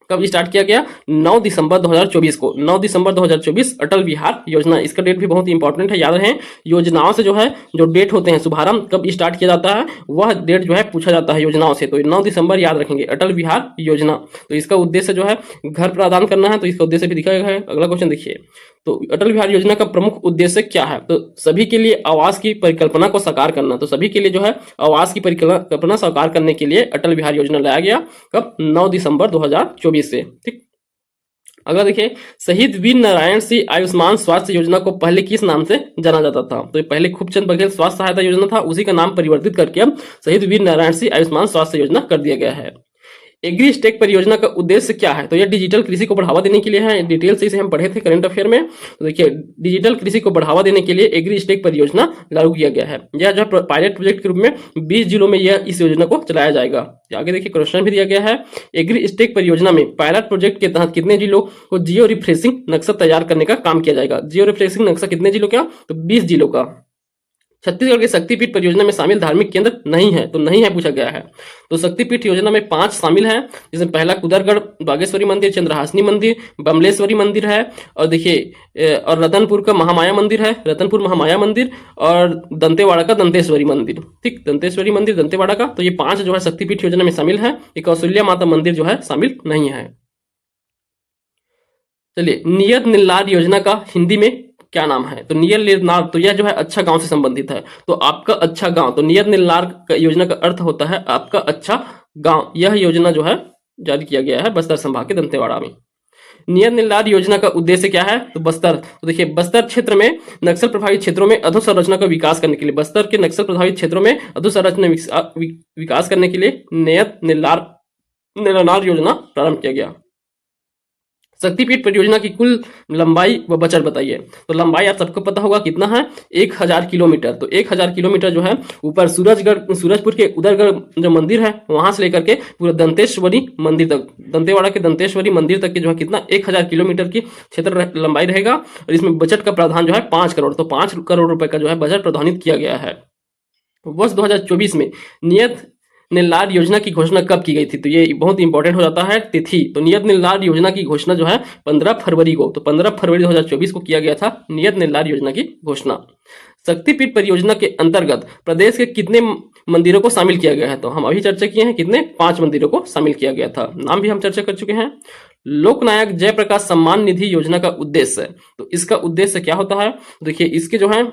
कब स्टार्ट किया गया? 9 दिसंबर 2024 को। 9 दिसंबर 2024 अटल विहार योजना, इसका डेट भी बहुत इंपॉर्टेंट है, याद रखें। योजनाओं से जो है जो डेट होते हैं शुभारंभ कब स्टार्ट किया जाता है वह डेट जो है पूछा जाता है योजनाओं से, तो 9 दिसंबर याद रखेंगे। अटल विहार योजना, तो इसका उद्देश्य जो है घर प्रदान करना है, तो इसका उद्देश्य भी दिखा गया है। अगला क्वेश्चन देखिए, तो अटल विहार योजना का प्रमुख उद्देश्य क्या है? तो सभी के लिए आवास की परिकल्पना को साकार करना। तो सभी के लिए जो है आवास की परिकल्पना साकार करने के लिए अटल विहार योजना लाया गया। कब? 9 दिसंबर 2024 से। ठीक, अगर देखिए, शहीद वीर नारायण सिंह आयुष्मान स्वास्थ्य योजना को पहले किस नाम से जाना जाता था? तो पहले खूबचंद बघेल स्वास्थ्य सहायता योजना था, उसी का नाम परिवर्तित करके अब शहीद वीर नारायण सिंह आयुष्मान स्वास्थ्य योजना कर दिया गया है। एग्री स्टेक परियोजना का उद्देश्य क्या है? तो यह डिजिटल कृषि को बढ़ावा देने के लिए है। डिटेल से इसे हम पढ़े थे करंट अफेयर में। तो देखिए डिजिटल कृषि को बढ़ावा देने के लिए एग्री स्टेक परियोजना लागू किया गया है। यह जो है पायलट प्रोजेक्ट के रूप में 20 जिलों में यह इस योजना को चलाया जाएगा। आगे देखिए क्वेश्चन भी दिया गया है, एग्री स्टेक परियोजना में पायलट प्रोजेक्ट के तहत कितने जिलों को जियो रिफ्रेशिंग नक्शा तैयार करने का काम किया जाएगा? जियो रिफ्रेशिंग नक्शा कितने जिलों का? तो 20 जिलों का। छत्तीसगढ़ के शक्तिपीठ परियोजना में शामिल धार्मिक केंद्र नहीं है, तो नहीं है पूछा गया है। तो शक्तिपीठ योजना में 5 शामिल हैं, जिसमें पहला कुदरगढ़ बागेश्वरी मंदिर, चंद्रहासनी मंदिर, बमलेश्वरी मंदिर है, और देखिए और रतनपुर का महामाया मंदिर है, रतनपुर महामाया मंदिर, और दंतेवाड़ा का दंतेश्वरी मंदिर। ठीक, दंतेश्वरी मंदिर दंतेवाड़ा का। तो ये 5 जो है शक्तिपीठ योजना में शामिल है। एक कौशल्या माता मंदिर जो है शामिल नहीं है। चलिए, नियत निर्लार योजना का हिंदी में क्या नाम है? तो नियत निर्लार, तो यह जो है अच्छा गांव से संबंधित है। तो आपका अच्छा गांव, तो नियत निर्लार योजना का अर्थ होता है आपका अच्छा गांव। यह योजना जो है जारी किया गया है बस्तर संभाग के दंतेवाड़ा में। नियत निर्लार योजना का उद्देश्य क्या है? तो बस्तर, तो देखिए बस्तर क्षेत्र में नक्सल प्रभावित क्षेत्रों में अधोसंरचना का विकास करने के लिए, बस्तर के नक्सल प्रभावित क्षेत्रों में अधोसंरचना विकास करने के लिए नियत निर्लार योजना प्रारंभ किया गया। शक्तिपीठ परियोजना की कुल लंबाई व बजट बताइए। तो लंबाई आप सबको पता होगा कितना है, 1000 किलोमीटर। तो 1000 किलोमीटर जो है ऊपर सूरजपुर के उदयगढ़ जो मंदिर है वहां से लेकर के पूरा दंतेश्वरी मंदिर तक, दंतेवाड़ा के दंतेश्वरी मंदिर तक के जो है कितना 1000 किलोमीटर की क्षेत्र लंबाई रहेगा। और इसमें बजट का प्रावधान जो है 5 करोड़, तो 5 करोड़ रुपए का जो है बजट प्रावधानित किया गया है। वर्ष 2024 में नियत निर्लार योजना की घोषणा कब की गई थी? तो ये बहुत इंपॉर्टेंट हो जाता है तिथि। तो नियत निर्लार योजना की घोषणा जो है 15 फरवरी को, तो 15 फरवरी 2024 को किया गया था नियत निर्लार योजना की घोषणा। शक्तिपीठ परियोजना के अंतर्गत प्रदेश के कितने मंदिरों को शामिल किया गया है? तो हम अभी चर्चा किए हैं कितने, 5 मंदिरों को शामिल किया गया था, नाम भी हम चर्चा कर चुके हैं। लोकनायक जयप्रकाश सम्मान निधि योजना का उद्देश्य, तो इसका उद्देश्य क्या होता है? देखिए इसके जो है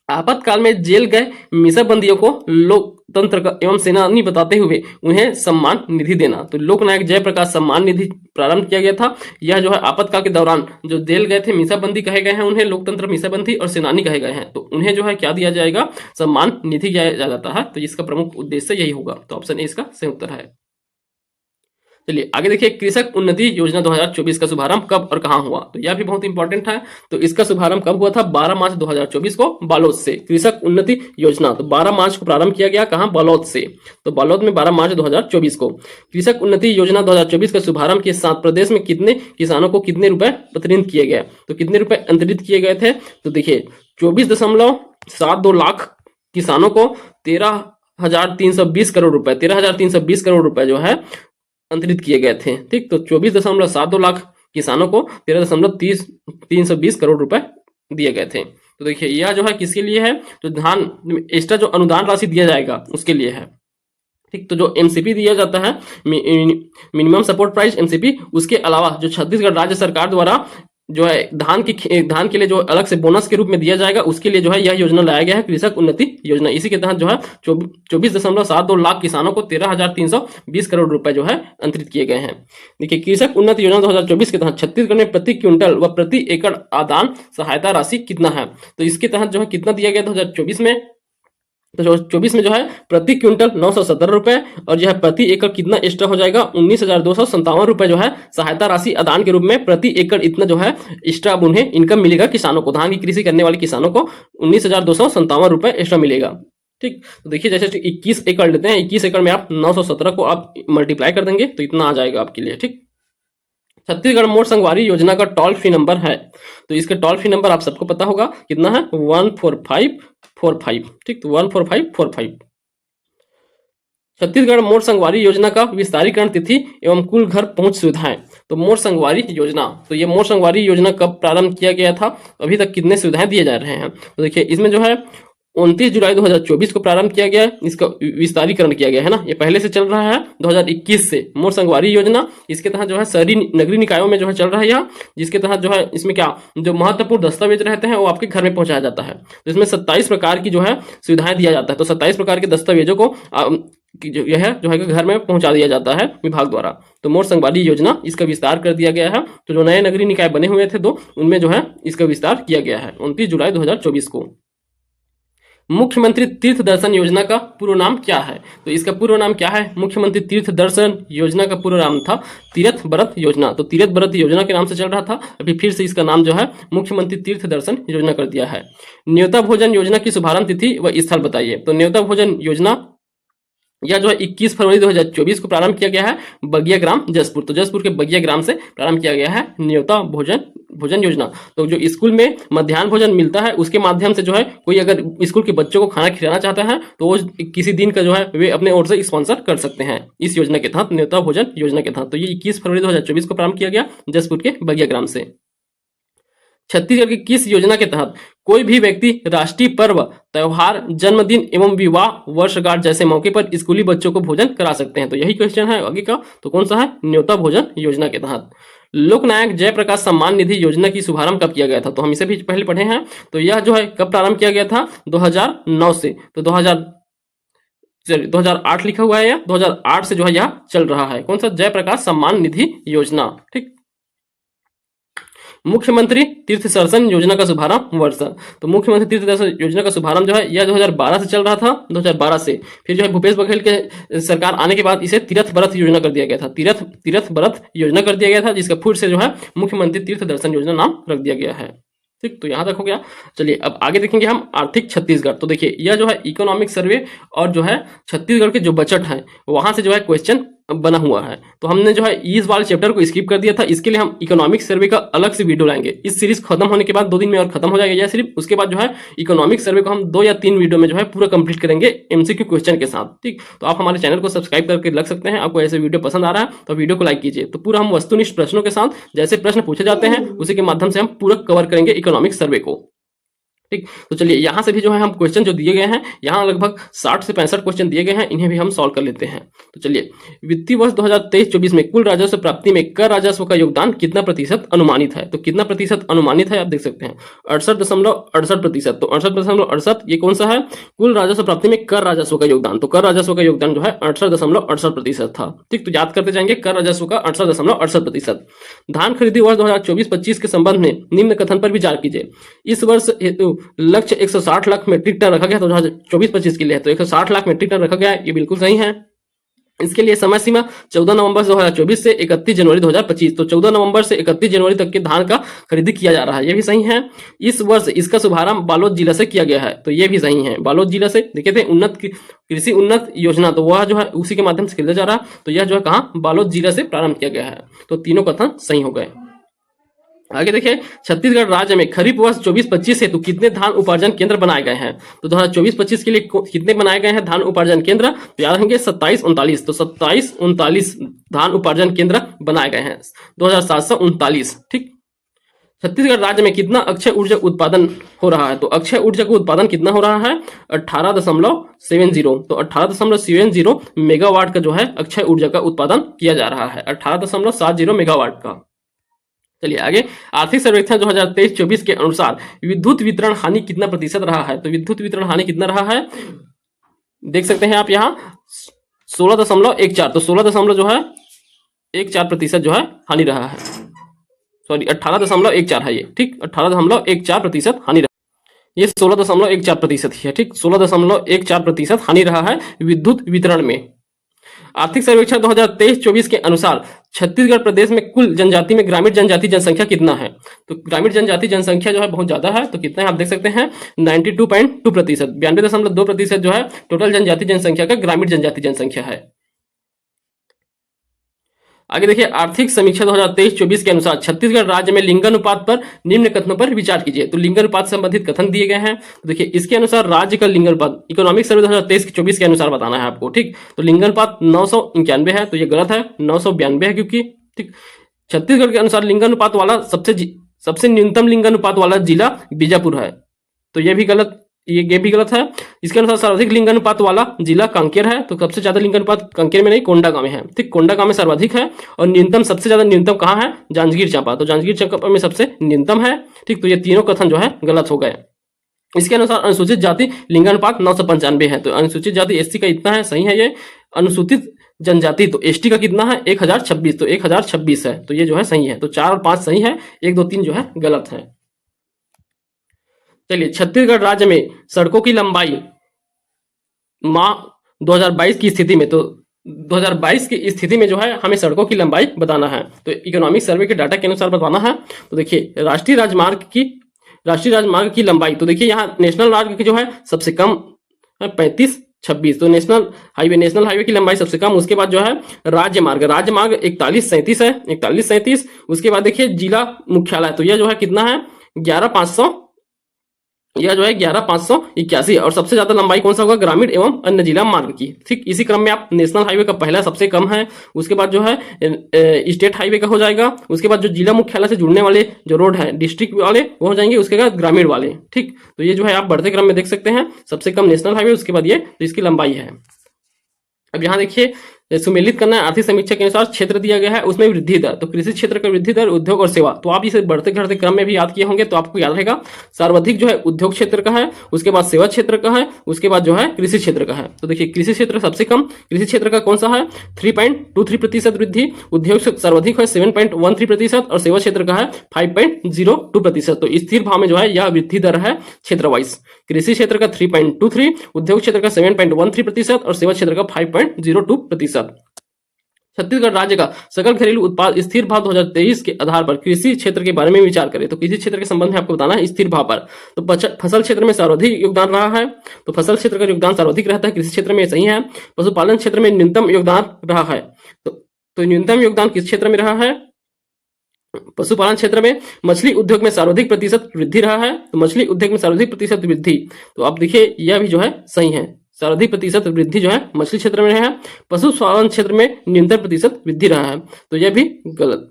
आपातकाल में जेल गए मीसाबंदियों को लोकतंत्र का एवं सेनानी बताते हुए उन्हें सम्मान निधि देना। तो लोकनायक जयप्रकाश सम्मान निधि प्रारंभ किया गया था। यह जो है आपातकाल के दौरान जो जेल गए थे, मीसाबंदी कहे गए हैं उन्हें, लोकतंत्र मीसाबंदी और सेनानी कहे गए हैं, तो उन्हें जो है क्या दिया जाएगा? सम्मान निधि दिया जाता है। तो इसका प्रमुख उद्देश्य यही होगा। तो ऑप्शन ए इसका सही उत्तर है। चलिए आगे देखिए, कृषक उन्नति योजना 2024 का शुभारंभ कब और कहां हुआ? तो यह भी बहुत इंपॉर्टेंट है। तो इसका शुभारंभ कब हुआ था? 12 मार्च 2024 को बालोद से। कृषक उन्नति योजना तो 12 मार्च को प्रारंभ किया गया, कहां? बालोद से। तो बालोद में 12 मार्च 2024 को कृषक उन्नति योजना 2024 का शुभारंभ के साथ प्रदेश में कितने किसानों को कितने रुपए वितरित किए गए? तो कितने रुपए अंतरित किए गए थे? तो देखिए 24.72 लाख किसानों को 13,320 करोड़ रुपए, 13,320 करोड़ रुपए जो है अंतरित किए गए थे। ठीक, तो 24.72 लाख किसानों को 13,320 करोड़ रुपए दिए गए थे। तो देखिए यह जो है किसके लिए है? तो धान एक्स्ट्रा जो अनुदान राशि दिया जाएगा उसके लिए है। ठीक, तो जो एमसीपी दिया जाता है, मिनिमम सपोर्ट प्राइस एमसीपी, उसके अलावा जो छत्तीसगढ़ राज्य सरकार द्वारा जो है धान के लिए जो अलग से बोनस के रूप में दिया जाएगा, उसके लिए जो है यह योजना लाया गया है, कृषक उन्नति योजना। इसी के तहत जो है 24.72 लाख किसानों को 13,320 करोड़ रुपए जो है अंतरित किए गए हैं। देखिए, कृषक उन्नति योजना 2024 के तहत छत्तीसगढ़ में प्रति क्विंटल व प्रति एकड़ आदान सहायता राशि कितना है? तो इसके तहत जो है कितना दिया गया 2024 में? तो 2024 में जो है प्रति क्विंटल 917 रुपए, और जो है प्रति एकड़ कितना एक्स्ट्रा हो जाएगा 19,257 रुपए जो है सहायता राशि आदान के रूप में प्रति एकड़ इतना जो है एक्स्ट्रा अब उन्हें इनकम मिलेगा किसानों को, धान की कृषि करने वाले किसानों को 19,257 रुपए एक्स्ट्रा मिलेगा। ठीक, तो देखिए जैसे 21 एकड़ लेते हैं, 21 एकड़ में आप 917 को आप मल्टीप्लाई कर देंगे तो इतना आ जाएगा आपके लिए। ठीक, छत्तीसगढ़ मोर संगवारी योजना का टोल फ्री नंबर है, तो इसका टोल फ्री नंबर आप सबको पता होगा कितना है, 14545। ठीक, तो 14545। छत्तीसगढ़ मोर संगवारी योजना का विस्तारीकरण तिथि एवं कुल घर पहुंच सुविधाएं। तो मोर संगवारी योजना, तो ये मोर संगवारी योजना कब प्रारंभ किया गया था, अभी तक कितने सुविधाएं दिए जा रहे हैं? तो देखिए इसमें जो है 29 जुलाई 2024 को प्रारंभ किया गया, इसका विस्तारीकरण किया गया है ना, ये पहले से चल रहा है 2021 से मोर संगवारी योजना। इसके तहत जो है शहरी नगरीय निकायों में जो है चल रहा है यह, जिसके तहत जो है इसमें क्या जो महत्वपूर्ण दस्तावेज रहते हैं वो आपके घर में पहुंचाया जाता है। तो इसमें 27 प्रकार की जो है सुविधाएं दिया जाता है, तो 27 प्रकार के दस्तावेजों को यह जो है घर में पहुंचा दिया जाता है विभाग द्वारा। तो मोर संगवारी योजना इसका विस्तार कर दिया गया है। तो जो नए नगरीय निकाय बने हुए थे दो, उनमें जो है इसका विस्तार किया गया है 29 जुलाई 2024 को। मुख्यमंत्री तीर्थ दर्शन योजना का पूर्ण नाम क्या है? तो इसका पूर्ण नाम क्या है? मुख्यमंत्री तीर्थ दर्शन योजना का पूर्ण नाम था तीरथ व्रत योजना। तो तीरथ व्रत योजना के नाम से चल रहा था, अभी फिर से इसका नाम जो है मुख्यमंत्री तीर्थ दर्शन योजना कर दिया है। न्योता भोजन योजना की शुभारंभ तिथि व स्थल बताइए। तो न्योता भोजन योजना यह जो है 21 फरवरी 2024 को प्रारंभ किया गया है बगिया ग्राम जसपुर। तो जसपुर के बगिया ग्राम से प्रारंभ किया गया है न्योता भोजन योजना। तो जो स्कूल में मध्याह्न भोजन मिलता है उसके माध्यम से जो है कोई अगर स्कूल के बच्चों को खाना खिलाना चाहता है तो वो किसी दिन का जो है वे अपने ओर से स्पॉन्सर कर सकते हैं इस योजना के तहत, न्योता भोजन योजना के तहत। तो ये 21 फरवरी 2024 को प्रारंभ किया गया जसपुर के बगिया ग्राम से। छत्तीसगढ़ की किस योजना के तहत कोई भी व्यक्ति राष्ट्रीय पर्व, त्योहार, जन्मदिन एवं विवाह वर्षगांठ जैसे मौके पर स्कूली बच्चों को भोजन करा सकते हैं? तो यही क्वेश्चन है आगे का। तो कौन सा है? न्योता भोजन योजना के तहत। लोकनायक जयप्रकाश सम्मान निधि योजना की शुभारंभ कब किया गया था? तो हम इसे भी पहले पढ़े हैं। तो यह जो है कब प्रारंभ किया गया था? 2009 से। तो 2008 लिखा हुआ है, या 2008 से जो है यह चल रहा है। कौन सा? जयप्रकाश सम्मान निधि योजना। ठीक, मुख्यमंत्री तीर्थ दर्शन योजना का शुभारंभ वर्ष। तो मुख्यमंत्री तीर्थ दर्शन योजना का शुभारंभ जो है यह 2012 से चल रहा था, 2012 से। फिर जो है भूपेश बघेल के सरकार आने के बाद इसे तीर्थ व्रत योजना कर दिया गया था, तीर्थ व्रत योजना कर दिया गया था, जिसका फिर से जो है मुख्यमंत्री तीर्थ दर्शन योजना नाम रख दिया गया है। ठीक, तो यहां तक हो गया। चलिए अब आगे देखेंगे हम आर्थिक छत्तीसगढ़। तो देखिए यह जो है इकोनॉमिक सर्वे और जो है छत्तीसगढ़ के जो बजट है वहां से जो है क्वेश्चन बना हुआ है। तो हमने जो है इस वाले चैप्टर को स्किप कर दिया था, इसके लिए हम इकोनॉमिक सर्वे का अलग से वीडियो लाएंगे। इस सीरीज खत्म होने के बाद 2 दिन में और खत्म हो जाएगा यह सिर्फ, उसके बाद जो है इकोनॉमिक सर्वे को हम 2 या 3 वीडियो में जो है पूरा कंप्लीट करेंगे एमसीक्यू क्वेश्चन के साथ। ठीक, तो आप हमारे चैनल को सब्सक्राइब करके रख सकते हैं। आपको ऐसे वीडियो पसंद आ रहा है तो वीडियो को लाइक कीजिए। तो पूरा हम वस्तुनिष्ठ प्रश्नों के साथ जैसे प्रश्न पूछे जाते हैं उसी के माध्यम से हम पूरा कवर करेंगे इकोनॉमिक सर्वे को। ठीक, तो चलिए यहां से भी जो है हम क्वेश्चन जो दिए गए हैं, यहां लगभग 60 से 65 क्वेश्चन दिए गए हैं, इन्हें भी हम सॉल्व कर लेते हैं। तो चलिए, वित्तीय वर्ष 2023-24 में कुल राजस्व प्राप्ति में कर राजस्व का योगदान कितना प्रतिशत अनुमानित है? तो कितना प्रतिशत अनुमानित है आप देख सकते हैं 68.68%। तो 68.68 ये कौन सा है? कुल राजस्व प्राप्ति में कर राजस्व का योगदान। तो कर राजस्व का योगदान जो है 68.68% था। ठीक, तो याद करते जाएंगे कर राजस्व का 68.68%। धान खरीदी वर्ष 2024-25 के संबंध में निम्न कथन पर विचार कीजिए। इस वर्ष हेतु लक्ष्य 160 लाख मीट्रिक टन रखा गया तो 2024-25 के लिए, तो 160 लाख मीट्रिक टन रखा गया है, ये बिल्कुल सही है। इसके लिए समय सीमा 14 नवंबर 2024 से 31 जनवरी 2025। तो 14 नवंबर से 31 जनवरी तक के धान का खरीदी किया जा रहा है, ये भी सही है। इस वर्ष इसका शुभारंभ बालोद जिला से किया गया है, तो ये भी सही है। बालोद जिला से देखे थे उन्नत कृषि उन्नत योजना, तो वह जो है उसी के माध्यम से खरीदा जा रहा है, तो यह जो है कहाँ? बालोद जिला से प्रारंभ किया गया है। तो तीनों कथन सही हो गए। आगे देखिए, छत्तीसगढ़ राज्य में खरीफ वर्ष 24-25 हेतु कितने धान उपार्जन केंद्र बनाए गए हैं? तो 2024-25 के लिए कितने बनाए गए हैं धान उपार्जन केंद्र? तो याद रखेंगे 27-39। तो 27-39 धान उपार्जन केंद्र बनाए गए हैं, 2739। ठीक, छत्तीसगढ़ राज्य में कितना अक्षय ऊर्जा उत्पादन हो रहा है? तो अक्षय ऊर्जा का उत्पादन कितना हो रहा है? 18.70। तो 18.70 मेगावाट का जो है अक्षय ऊर्जा का उत्पादन किया जा रहा है, 18.70 मेगावाट का। चलिए आगे, आर्थिक सर्वेक्षण 2023-24 के अनुसार विद्युत वितरण हानि कितना प्रतिशत रहा है? तो विद्युत वितरण हानि कितना रहा है, देख सकते हैं आप यहाँ 16.14। तो 16 दशमलव जो है 14% जो है हानि रहा है, सॉरी 18.14 है ये, ठीक, 18.14% हानि रहा, ये 16.14% ही है, ठीक, 16.14% हानि रहा है विद्युत वितरण में। आर्थिक सर्वेक्षण 2023-24 के अनुसार छत्तीसगढ़ प्रदेश में कुल जनजाति में ग्रामीण जनजाति जनसंख्या कितना है? तो ग्रामीण जनजाति जनसंख्या जो है बहुत ज्यादा है, तो कितना है आप देख सकते हैं 92.2%, 92.2% जो है टोटल जनजाति जनसंख्या का ग्रामीण जनजाति जनसंख्या है। आगे देखिए, आर्थिक समीक्षा 2023-24 के अनुसार छत्तीसगढ़ राज्य में लिंगानुपात पर निम्न कथनों पर विचार कीजिए। तो लिंगानुपात से संबंधित कथन दिए गए हैं, तो देखिए इसके अनुसार राज्य का लिंगानुपात इकोनॉमिक सर्वे 2023-24 के अनुसार बताना है आपको, ठीक। तो लिंगानुपात 991 है, तो ये गलत है, 992 है, क्योंकि ठीक छत्तीसगढ़ के अनुसार लिंगानुपात वाला सबसे न्यूनतम लिंगानुपात वाला जिला बीजापुर है, तो ये भी गलत है। इसके अनुसार सर्वाधिक लिंगानुपात वाला जिला कांकेर है, तो सबसे ज्यादा लिंगानुपात कांकेर में नहीं कोंडागांव में है, ठीक, कोंडागांव में सर्वाधिक है। और न्यूनतम, सबसे ज्यादा न्यूनतम कहाँ है, जांजगीर चांपा, तो जांजगीर चांपा में सबसे न्यूनतम है, ठीक। तो ये तीनों कथन जो है गलत हो गए। इसके अनुसार अनुसूचित जाति लिंगानुपात 995 है, तो अनुसूचित जाति एससी का इतना है, सही है ये। अनुसूचित जनजाति तो एसटी का कितना है 1026, तो 1026 है, तो ये जो है सही है। तो 4 और 5 सही है, 1 2 3 जो है गलत है। चलिए, छत्तीसगढ़ राज्य में सड़कों की लंबाई माह 2022 की स्थिति में, तो 2022 की स्थिति में जो है हमें सड़कों की लंबाई बताना है, तो इकोनॉमिक सर्वे के डाटा के अनुसार बताना है। तो देखिए राष्ट्रीय राजमार्ग की लंबाई, तो देखिए यहाँ नेशनल मार्ग की जो है सबसे कम 35-26, तो नेशनल हाईवे की लंबाई सबसे कम। उसके बाद जो है राज्य मार्ग 4137 है, 4137। उसके बाद देखिए जिला मुख्यालय, तो यह जो है कितना है 11500, यह जो है 11581। और सबसे ज्यादा लंबाई कौन सा होगा, ग्रामीण एवं अन्य जिला मार्ग की, ठीक। इसी क्रम में आप नेशनल हाईवे का पहला सबसे कम है, उसके बाद जो है स्टेट हाईवे का हो जाएगा, उसके बाद जो जिला मुख्यालय से जुड़ने वाले जो रोड है डिस्ट्रिक्ट वाले वो हो जाएंगे, उसके बाद ग्रामीण वाले, ठीक। तो ये जो है आप बढ़ते क्रम में देख सकते हैं, सबसे कम नेशनल हाईवे, उसके बाद ये, तो इसकी लंबाई है। अब यहाँ देखिए सुमेलित करना है, आर्थिक समीक्षा के अनुसार क्षेत्र दिया गया है, उसमें वृद्धि दर, तो कृषि क्षेत्र का वृद्धि दर, उद्योग और सेवा, तो आप इसे बढ़ते घटते क्रम में भी याद किए होंगे, तो आपको याद रहेगा। सर्वाधिक जो है उद्योग क्षेत्र का है, उसके बाद सेवा क्षेत्र का है, उसके बाद जो है कृषि क्षेत्र का है। तो देखिए कृषि क्षेत्र सबसे कम, कृषि क्षेत्र का कौन सा है 3.23% वृद्धि, उद्योग सर्वाधिक है 7.13% और सेवा क्षेत्र का है 5.02%। तो स्थिर भाव में जो है यह वृद्धि दर है क्षेत्र वाइज, कृषि क्षेत्र का 3.23, उद्योग क्षेत्र का 7.13% और सेवा क्षेत्र का 5.02%। छत्तीसगढ़ राज्य का सकल घरेलू उत्पाद स्थिर भाव 2023 के आधार पर कृषि क्षेत्र के बारे में विचार करें, तो कृषि क्षेत्र के संबंध में आपको बताना है स्थिर भाव पर। तो फसल क्षेत्र में सर्वाधिक योगदान रहा है, तो फसल क्षेत्र का योगदान सर्वाधिक रहता है कृषि क्षेत्र में, सही है। पशुपालन क्षेत्र में न्यूनतम योगदान रहा है, तो न्यूनतम योगदान किस क्षेत्र में रहा है, पशुपालन क्षेत्र में। मछली उद्योग में सर्वाधिक प्रतिशत वृद्धि रहा है, तो मछली उद्योग में सर्वाधिक प्रतिशत वृद्धि, तो आप देखिए यह भी जो है सही है, सर्वाधिक प्रतिशत वृद्धि जो है मछली क्षेत्र में है। पशुपालन क्षेत्र में न्यूनतम प्रतिशत वृद्धि रहा है, तो यह भी गलत।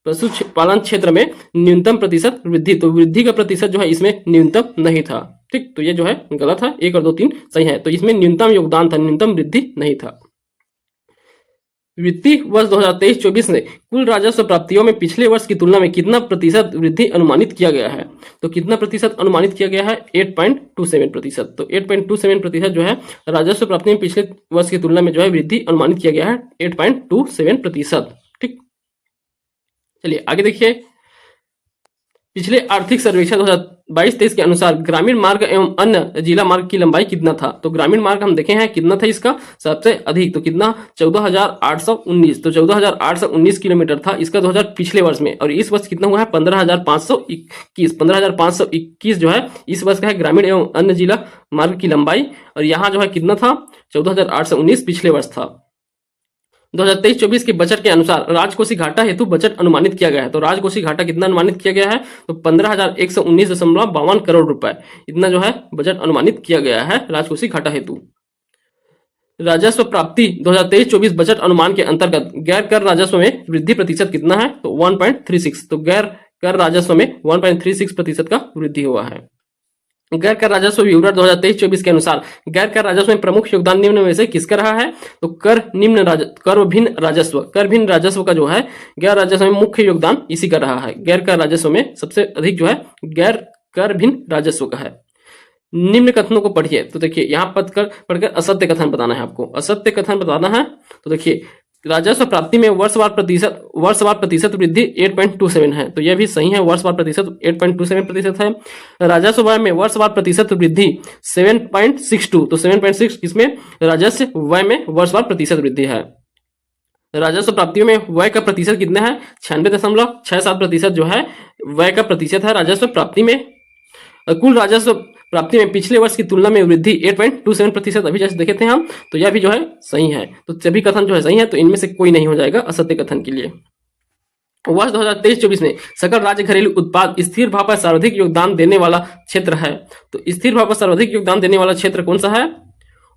पशुपालन क्षेत्र में न्यूनतम प्रतिशत वृद्धि, तो वृद्धि का प्रतिशत जो है इसमें न्यूनतम नहीं था, ठीक। तो ये जो है गलत है, 1 और 2 3 सही है, तो इसमें न्यूनतम योगदान था, न्यूनतम वृद्धि नहीं था। वित्तीय वर्ष 2023-24 में कुल राजस्व प्राप्तियों में पिछले वर्ष की तुलना में कितना प्रतिशत वृद्धि अनुमानित किया गया है, तो कितना प्रतिशत अनुमानित किया गया है 8.27%। तो 8.27% जो है राजस्व प्राप्ति में पिछले वर्ष की तुलना में जो है वृद्धि अनुमानित किया गया है 8.27%, ठीक। चलिए आगे देखिए, पिछले आर्थिक सर्वेक्षण 2022-23 के अनुसार ग्रामीण मार्ग एवं अन्य जिला मार्ग की लंबाई कितना था, तो ग्रामीण मार्ग हम देखे हैं कितना था इसका सबसे अधिक, तो कितना 14,819, तो 14,819 किलोमीटर था इसका 2000 पिछले वर्ष में। और इस वर्ष कितना हुआ है 15,521 जो है इस वर्ष का है ग्रामीण एवं अन्य जिला मार्ग की लंबाई। और यहाँ जो है कितना था 14,819 पिछले वर्ष था। 2023-24 के बजट के अनुसार राजकोषीय घाटा हेतु बजट अनुमानित किया गया है, तो राजकोषीय घाटा कितना अनुमानित किया गया है, तो 15,119.52 करोड़ रुपए, इतना जो है बजट अनुमानित किया गया है राजकोषीय घाटा हेतु। राजस्व प्राप्ति 2023-24 बजट अनुमान के अंतर्गत गैर कर राजस्व में वृद्धि प्रतिशत कितना है, तो 1.36, तो गैर कर राजस्व में 1.36% का वृद्धि हुआ है। गैर कर राजस्व विवरण 2023-24 के अनुसार गैर कर राजस्व में प्रमुख योगदान निम्न में से किसका रहा है? तो कर भिन्न राजस्व का जो है गैर राजस्व में मुख्य योगदान इसी का रहा है। गैर कर राजस्व में सबसे अधिक जो है गैर कर भिन्न राजस्व का है। निम्न कथनों को पढ़िए। तो देखिए यहाँ पढ़कर असत्य कथन बताना है आपको। असत्य कथन बताना है तो देखिए राजस्व प्राप्ति में वर्षवार प्रतिशत वृद्धि 8.27 है, तो यह भी सही है। वर्षवार प्रतिशत 8.27% है। राजस्व व्यय में वर्षवार प्रतिशत वृद्धि 7.62, तो 7.6 इसमें राजस्व व्यय में वर्षवार प्रतिशत वृद्धि है। राजस्व प्राप्तियों में व्यय का प्रतिशत कितना है? 96.67% जो है व्यय का प्रतिशत है राजस्व प्राप्ति में। कुल राजस्व प्राप्ति में पिछले वर्ष की तुलना में वृद्धि 8.27% अभी जैसे देखे थे हम, तो यह भी जो है सही है। तो सभी कथन जो है सही है, तो इनमें से कोई नहीं हो जाएगा असत्य कथन के लिए। वर्ष 2023-24 में सकल राज्य घरेलू उत्पाद स्थिर भाव पर सर्वाधिक योगदान देने वाला क्षेत्र है। तो स्थिर भाव पर सर्वाधिक योगदान देने वाला क्षेत्र कौन सा है?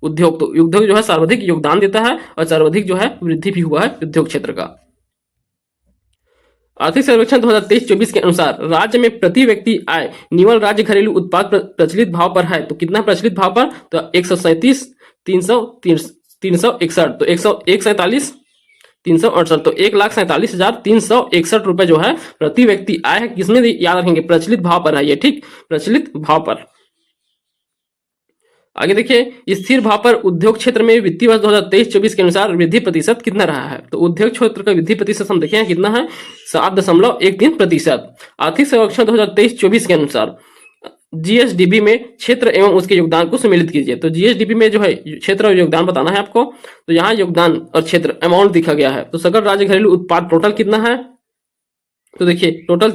उद्योग। तो उद्योग जो है सर्वाधिक योगदान देता है और सर्वाधिक जो है वृद्धि भी हुआ है उद्योग क्षेत्र का। आर्थिक सर्वेक्षण 2023-24 के अनुसार राज्य में प्रति व्यक्ति आय निवल राज्य घरेलू उत्पाद प्रचलित भाव पर है। तो कितना प्रचलित भाव पर? तो 137, 361, तो 147, 368, तो 1,47,361 रुपए जो है प्रति व्यक्ति आय है। किसमें याद रखेंगे? प्रचलित भाव पर है ये, ठीक, प्रचलित भाव पर। आगे देखिए स्थिर भाव पर उद्योग क्षेत्र में वित्तीय वर्ष 2023-24 के अनुसार वृद्धि प्रतिशत कितना रहा है? तो उद्योग क्षेत्र का वृद्धि प्रतिशत हम देखें कितना है? 7.13%। आर्थिक सर्वेक्षण 2023-24 के अनुसार जीएसडीपी में क्षेत्र एवं उसके योगदान को सम्मिलित कीजिए। तो जीएसडीपी में जो है क्षेत्र और योगदान बताना है आपको। तो यहाँ योगदान और क्षेत्र अमाउंट दिखा गया है। तो सकल राज्य घरेलू उत्पाद टोटल कितना है? तो देखिए टोटल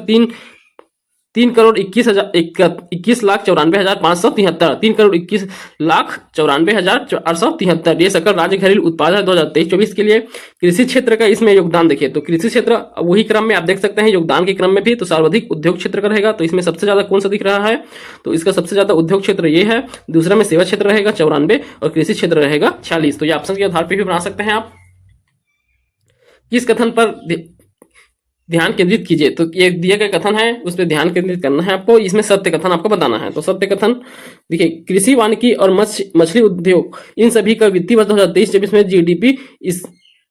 3,21,94,573, 3,21,94,473 ये सकल राज्य घरेलू उत्पाद है 2023-24 के लिए। कृषि क्षेत्र का इसमें योगदान देखिए, तो कृषि क्षेत्र वही क्रम में आप देख सकते हैं योगदान के क्रम में भी, तो सर्वाधिक उद्योग क्षेत्र का रहेगा। तो इसमें सबसे ज्यादा कौन सा दिख रहा है? तो इसका सबसे ज्यादा उद्योग क्षेत्र ये है। दूसरा में सेवा क्षेत्र रहेगा 94 और कृषि क्षेत्र रहेगा 46। तो ये ऑप्शन के आधार पर भी बना सकते हैं आप। किस कथन पर ध्यान केंद्रित कीजिए? तो ये दिए गए कथन है उस पर ध्यान केंद्रित करना है आपको। इसमें सत्य कथन आपको बताना है। तो सत्य कथन देखिए कृषि वानिकी और मछली उद्योग इन सभी का वित्तीय वर्ष 2023-24 में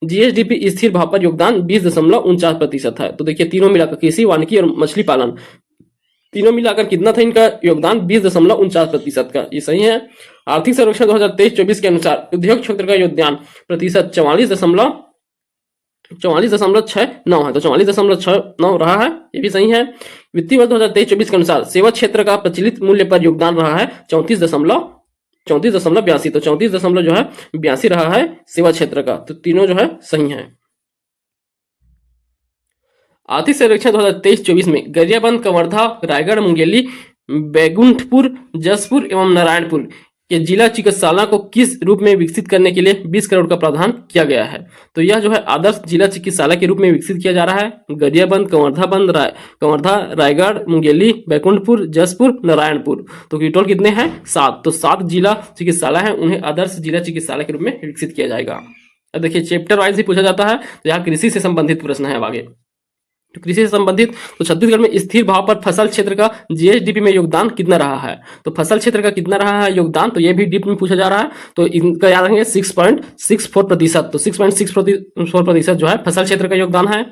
जीएसडीपी स्थिर भाव पर योगदान 20.49% है। तो देखिए तीनों मिलाकर कृषि वानिकी और मछली पालन तीनों मिलाकर कितना था इनका योगदान? 20.49% का, ये सही है। आर्थिक सर्वेक्षण 2023-24 के अनुसार उद्योग क्षेत्र का योगदान प्रतिशत 44.69 है। तो 44.69 रहा है, ये भी सही है। वित्तीय वर्ष 2023-24 के अनुसार सेवा क्षेत्र का प्रचलित मूल्य पर योगदान रहा है 34.82, तो 34.82 रहा है सेवा क्षेत्र का। तो तीनों जो है सही है। आर्थिक सर्वेक्षण 2023-24 में गरियाबंद, कवर्धा, रायगढ़, मुंगेली, बैकुंठपुर, जसपुर एवं नारायणपुर के जिला चिकित्सालय को किस रूप में विकसित करने के लिए 20 करोड़ का प्रावधान किया गया है? तो यह जो है आदर्श जिला चिकित्सालय के रूप में विकसित किया जा रहा है। गरियाबंद, कवर्धा, रायगढ़, मुंगेली, बैकुंठपुर, जसपुर, नारायणपुर। तो टोटल कितने हैं? 7। तो 7 जिला चिकित्सालय है, उन्हें आदर्श जिला चिकित्सालय के रूप में विकसित किया जाएगा। अब देखिए चैप्टर वाइज ही पूछा जाता है, तो यहाँ कृषि से संबंधित प्रश्न है। अब आगे तो कृषि से संबंधित, तो छत्तीसगढ़ में स्थिर भाव पर फसल क्षेत्र का जीएसडीपी में योगदान कितना रहा है? तो फसल क्षेत्र का कितना रहा है योगदान? तो ये भी डीप में पूछा जा रहा है। तो इनका याद रखेंगे 6.64%। तो 6.64% जो है फसल क्षेत्र का योगदान है।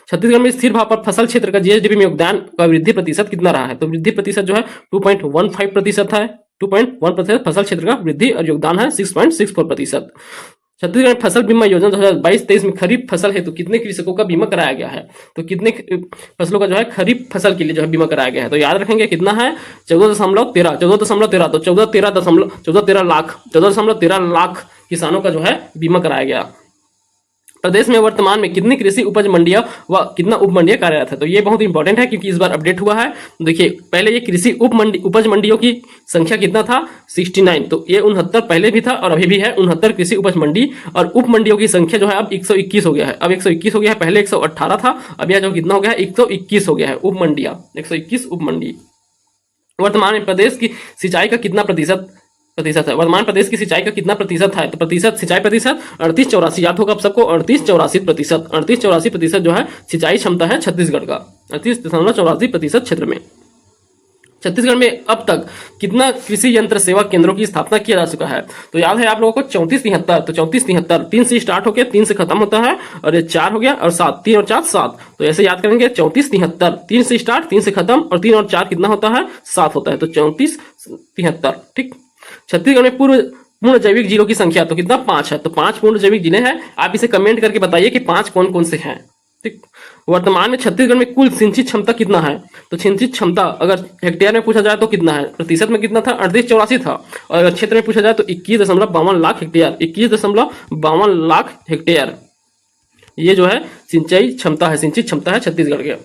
छत्तीसगढ़ में स्थिर भाव पर फसल क्षेत्र का जीएसडीपी में योगदान का वृद्धि प्रतिशत कितना रहा है? तो वृद्धि प्रतिशत जो है 2.15% है। 2.1% फसल क्षेत्र का वृद्धि और योगदान है 6.64%। छत्तीसगढ़ फसल बीमा योजना 2022-23 में खरीफ फसल है तो कितने कृषकों का बीमा कराया गया है? तो कितने फसलों का जो है खरीफ फसल के लिए जो है बीमा कराया गया है? तो याद रखेंगे कितना है? 14.13। तो 14.13 लाख किसानों का जो है बीमा कराया गया। प्रदेश में वर्तमान में कितनी कृषि उपज मंडियां व कितना उप मंडियां कार्यरत है? तो ये बहुत इंपॉर्टेंट है क्योंकि इस बार अपडेट हुआ है। देखिए पहले ये कृषि उपज मंडियों की संख्या कितना था? 69। तो ये 69 पहले भी था और अभी भी है 69 कृषि उपज मंडी, और उप मंडियों की संख्या जो है अब 121 हो गया है। अब 121 हो गया है, पहले 118 था, अब यह जो कितना हो गया है 121 हो गया है उप मंडियां, 121 उप मंडी। वर्तमान में प्रदेश की सिंचाई का कितना प्रतिशत है? वर्तमान प्रदेश की सिंचाई का कितना प्रतिशत है? तो सिंचाई प्रतिशत 38-84 याद होगा आप सबको, 38-84% जो है सिंचाई क्षमता है छत्तीसगढ़ का, 38.84% क्षेत्र में। छत्तीसगढ़ में अब तक कितना कृषि यंत्र सेवा केंद्रों की स्थापना किया जा चुका है? तो याद है आप लोगों को 3473। तो 3473 3 से स्टार्ट होकर 3 से खत्म होता है, और ये 4 हो गया और 7, 3 और 4 7। तो ऐसे याद करेंगे 3473, 3 से स्टार्ट 3 से खत्म, और 3 और 4 कितना होता है? 7 होता है। तो 3473। ठीक। छत्तीसगढ़ में पूर्ण जैविक जिलों की संख्या तो कितना? 5 है। तो 5 पूर्ण जैविक जिले हैं। आप इसे कमेंट करके बताइए कि 5 कौन कौन से हैं। ठीक। वर्तमान में छत्तीसगढ़ में कुल सिंचित क्षमता कितना है? तो सिंचित क्षमता अगर हेक्टेयर में पूछा जाए तो कितना है? प्रतिशत में कितना था? 3884 था। और अगर क्षेत्र में पूछा जाए तो 21.52 लाख हेक्टेयर। 21.52 लाख हेक्टेयर ये जो है सिंचाई क्षमता है, सिंचित क्षमता है छत्तीसगढ़ के।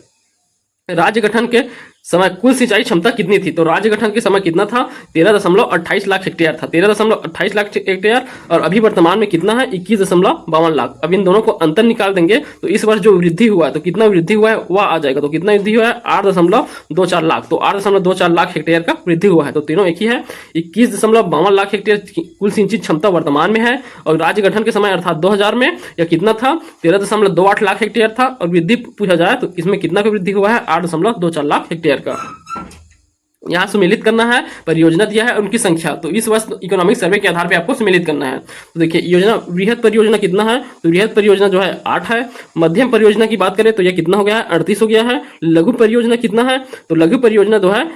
राज्य गठन के समय कुल सिंचाई क्षमता कितनी थी? तो राज्य गठन के समय कितना था? 13.28 लाख हेक्टेयर था। 13.28 लाख हेक्टेयर। और अभी वर्तमान में कितना है? 21.52 लाख। अब इन दोनों को अंतर निकाल देंगे तो इस वर्ष जो वृद्धि हुआ है तो कितना वृद्धि हुआ है वह आ जाएगा। तो कितना वृद्धि हुआ है? 8.24 लाख। तो 8.24 लाख हेक्टेयर का वृद्धि हुआ है। तो तीनों एक ही है। 21.52 लाख हेक्टेयर कुल सिंचित क्षमता वर्तमान में है, और राज्य गठन के समय अर्थात 2000 में यह कितना था? 13.28 लाख हेक्टेयर था। और वृद्धि पूछा जाए तो इसमें कितना का वृद्धि हुआ है? 8.24 लाख हेक्टेयर का। यहां सम्मिलित करना है, परियोजना दिया है उनकी संख्या। तो इस वर्ष इकोनॉमिक सर्वे के आधार पे आपको सम्मिलित करना है। तो देखिए योजना वृहद परियोजना कितना है? तो वृहद परियोजना जो है 8 है। मध्यम परियोजना की बात करें तो यह कितना हो गया है? 38 हो गया है। लघु परियोजना कितना है? तो लघु परियोजना जो है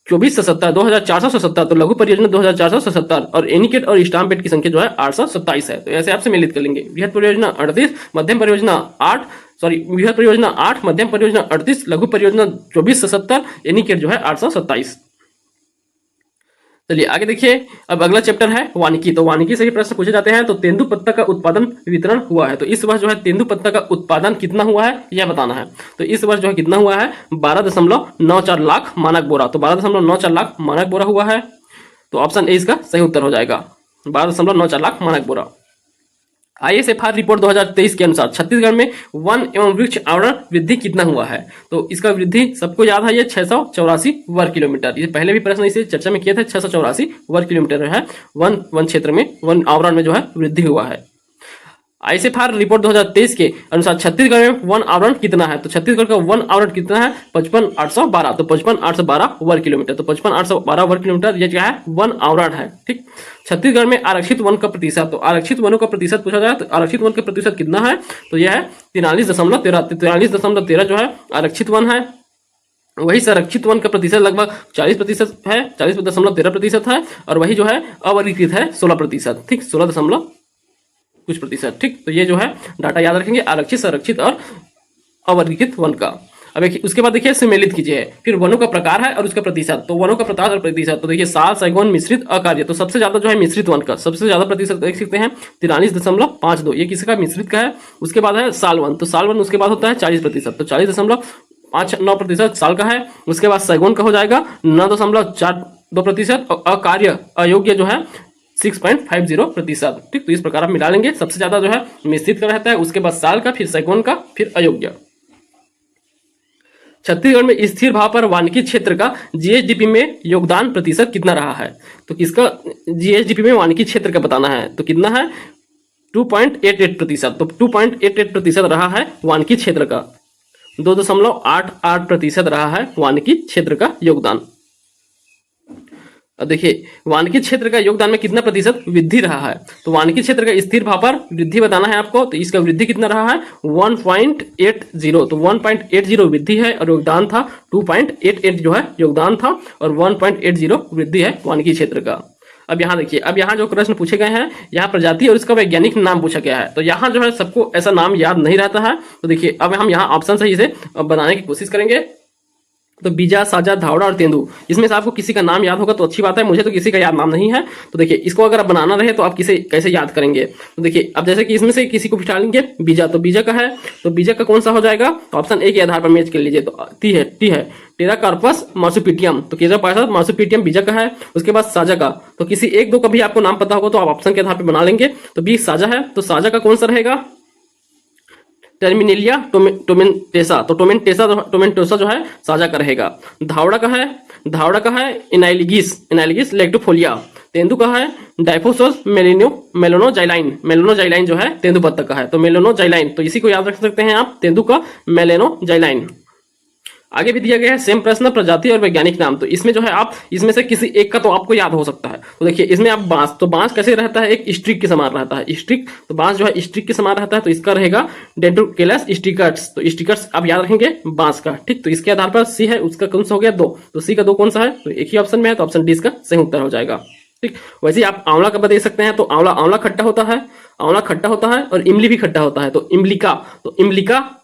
2477, 2477। तो लघु परियोजना 2477। और एनीकेट और स्टाम्प बेड की संख्या जो है 827 है। तो ऐसे आप सम्मिलित कर लेंगे। वृहद परियोजना 38, मध्यम परियोजना 8, वृहद परियोजना 8, मध्यम परियोजना 38, लघु परियोजना 2477, एनीकेट जो है 827। चलिए आगे देखिए। अब अगला चैप्टर है वानिकी। तो वानिकी से ही प्रश्न पूछे जाते हैं। तो तेंदुपत्ता का उत्पादन वितरण हुआ है। तो इस वर्ष जो है तेंदुपत्ता का उत्पादन कितना हुआ है यह बताना है। तो इस वर्ष जो है कितना हुआ है? 12.94 लाख मानक बोरा। तो 12.94 लाख मानक बोरा हुआ है। तो ऑप्शन ए इसका सही उत्तर हो जाएगा, 12.94 लाख मानक बोरा। ISFR रिपोर्ट 2023 के अनुसार छत्तीसगढ़ में वन एवं वृक्ष आवरण वृद्धि कितना हुआ है? तो इसका वृद्धि सबको याद है, ये 684 वर्ग किलोमीटर। ये पहले भी प्रश्न इसे चर्चा में किए थे। 684 वर्ग किलोमीटर है वन क्षेत्र में, वन आवरण में जो है वृद्धि हुआ है। ISFR रिपोर्ट 2023 के अनुसार छत्तीसगढ़ में वन आवरण कितना है? तो छत्तीसगढ़ का वन आवरण कितना है? 55,812। तो 55,812 वर्ग किलोमीटर। तो 55,812 वर्ग किलोमीटर ये क्या है? वन आवरण है। ठीक। छत्तीसगढ़ में आरक्षित वन का प्रतिशत। तो आरक्षित वनों का प्रतिशत पूछा जाए तो आरक्षित वन का प्रतिशत कितना है? तो यह है 43.13। 43.13 जो है आरक्षित वन है। वही संरक्षित वन का प्रतिशत लगभग 40% है, 40.13% है। और वही जो है अवर्गीकृत है 16%। ठीक, 16 कुछ प्रतिशत। ठीक। तो ये जो है डाटा याद रखेंगे, आरक्षित, संरक्षित और अवर्गीकृत वन का। अब उसके बाद देखिए सम्मिलित कीजिए। फिर वनों का प्रकार है और उसका प्रतिशत। तो वनों का प्रकार और प्रतिशत। तो देखिए साल, सैगोन, मिश्रित, अकार्य। तो सबसे ज्यादा जो है मिश्रित वन का सबसे ज्यादा प्रतिशत देख सकते हैं 43.52। ये किसका? मिश्रित का है। उसके बाद है साल वन। तो साल वन उसके बाद होता है 40%। तो 40.59% साल का है। उसके बाद सैगोन का हो जाएगा 9.42%। और अकार्य अयोग्य जो है 6.50%। ठीक। तो इस प्रकार आप मिला लेंगे। सबसे ज्यादा जो है मिश्रित का रहता है, उसके बाद साल का, फिर सैगोन का, फिर अयोग्य। छत्तीसगढ़ में स्थिर भाव पर वानिकी क्षेत्र का GSDP में योगदान प्रतिशत कितना रहा है? तो किसका GSDP में वानिकी क्षेत्र का बताना है। तो कितना है? 2.88%। तो 2.88% रहा है वानिकी क्षेत्र का। 2.88% रहा है वानिकी क्षेत्र का योगदान। अब देखिए वानिकी क्षेत्र का योगदान में कितना प्रतिशत वृद्धि रहा है? तो वानिकी क्षेत्र का स्थिर भाव पर वृद्धि बताना है आपको। तो इसका वृद्धि कितना रहा है? 1.80। तो 1.80 वृद्धि है और योगदान था 2.88 जो है योगदान था, और 1.80 वृद्धि है वानिकी क्षेत्र का। अब यहाँ देखिए, अब यहाँ जो प्रश्न पूछे गए हैं यहाँ प्रजाति और इसका वैज्ञानिक नाम पूछा गया है। तो यहाँ जो है सबको ऐसा नाम याद नहीं रहता है। तो देखिए अब हम यहाँ ऑप्शन सही से बनाने की कोशिश करेंगे। तो बीजा, साजा, धावड़ा और तेंदु, इसमें से आपको किसी का नाम याद होगा तो अच्छी बात है। मुझे तो किसी का याद नाम नहीं है। तो देखिए इसको अगर आप बनाना रहे तो आप कैसे याद करेंगे? तो देखिए अब जैसे कि इसमें से किसी को बिठा लेंगे बीजा। तो बीजा का है, तो बीजा का कौन सा हो जाएगा? तो ऑप्शन ए के आधार पर मैच कर लीजिए। तो टी है टेराकार्पस मार्सुपिटियम। तो टेराकार्पस मार्सुपिटियम बीजा का है। उसके बाद साजा का, तो किसी एक दो का भी आपको नाम पता होगा तो आप ऑप्शन के आधार पर बना लेंगे। तो बी साजा है। तो साजा का कौन सा रहेगा? टर्मिनेलिया टोमेंटेसा। तो टोमेंटोसा जो है साजा का रहेगा। धावड़ा का है इनाइलिगिस लेक्टोफोलिया। तेंदु का है डाइफोसस मेलोनोजाइलाइन जो है तेंदुपत्ता का है। तो मेलोनोजाइलाइन, तो इसी को याद रख सकते हैं आप, तेंदु का मेलोनोजाइलाइन। आगे भी दिया गया है सेम प्रश्न, प्रजाति और वैज्ञानिक नाम। तो इसमें जो है आप इसमें से किसी एक का तो आपको याद हो सकता है। तो देखिए इसमें आप बांस, तो बांस कैसे रहता है, एक स्ट्रिक के समान रहता है, स्ट्रिक, तो बांस जो है स्ट्रिक के समान रहता है, तो इसका रहेगा डेंड्रोकेलस स्टिकर्स। तो स्टिकर्स आप याद रखेंगे बांस का, ठीक। तो इसके आधार पर सी है, उसका कौन सा हो गया 2, तो सी का 2 कौन सा है, तो एक ही ऑप्शन में है, तो ऑप्शन डी इसका सही उत्तर हो जाएगा, ठीक। वैसे ही आप आंवला का दे सकते हैं, तो आंवला, आंवला खट्टा होता है, आंवला खट्टा होता है, और इमली भी खट्टा होता है, तो इमलिका, तो इमलिका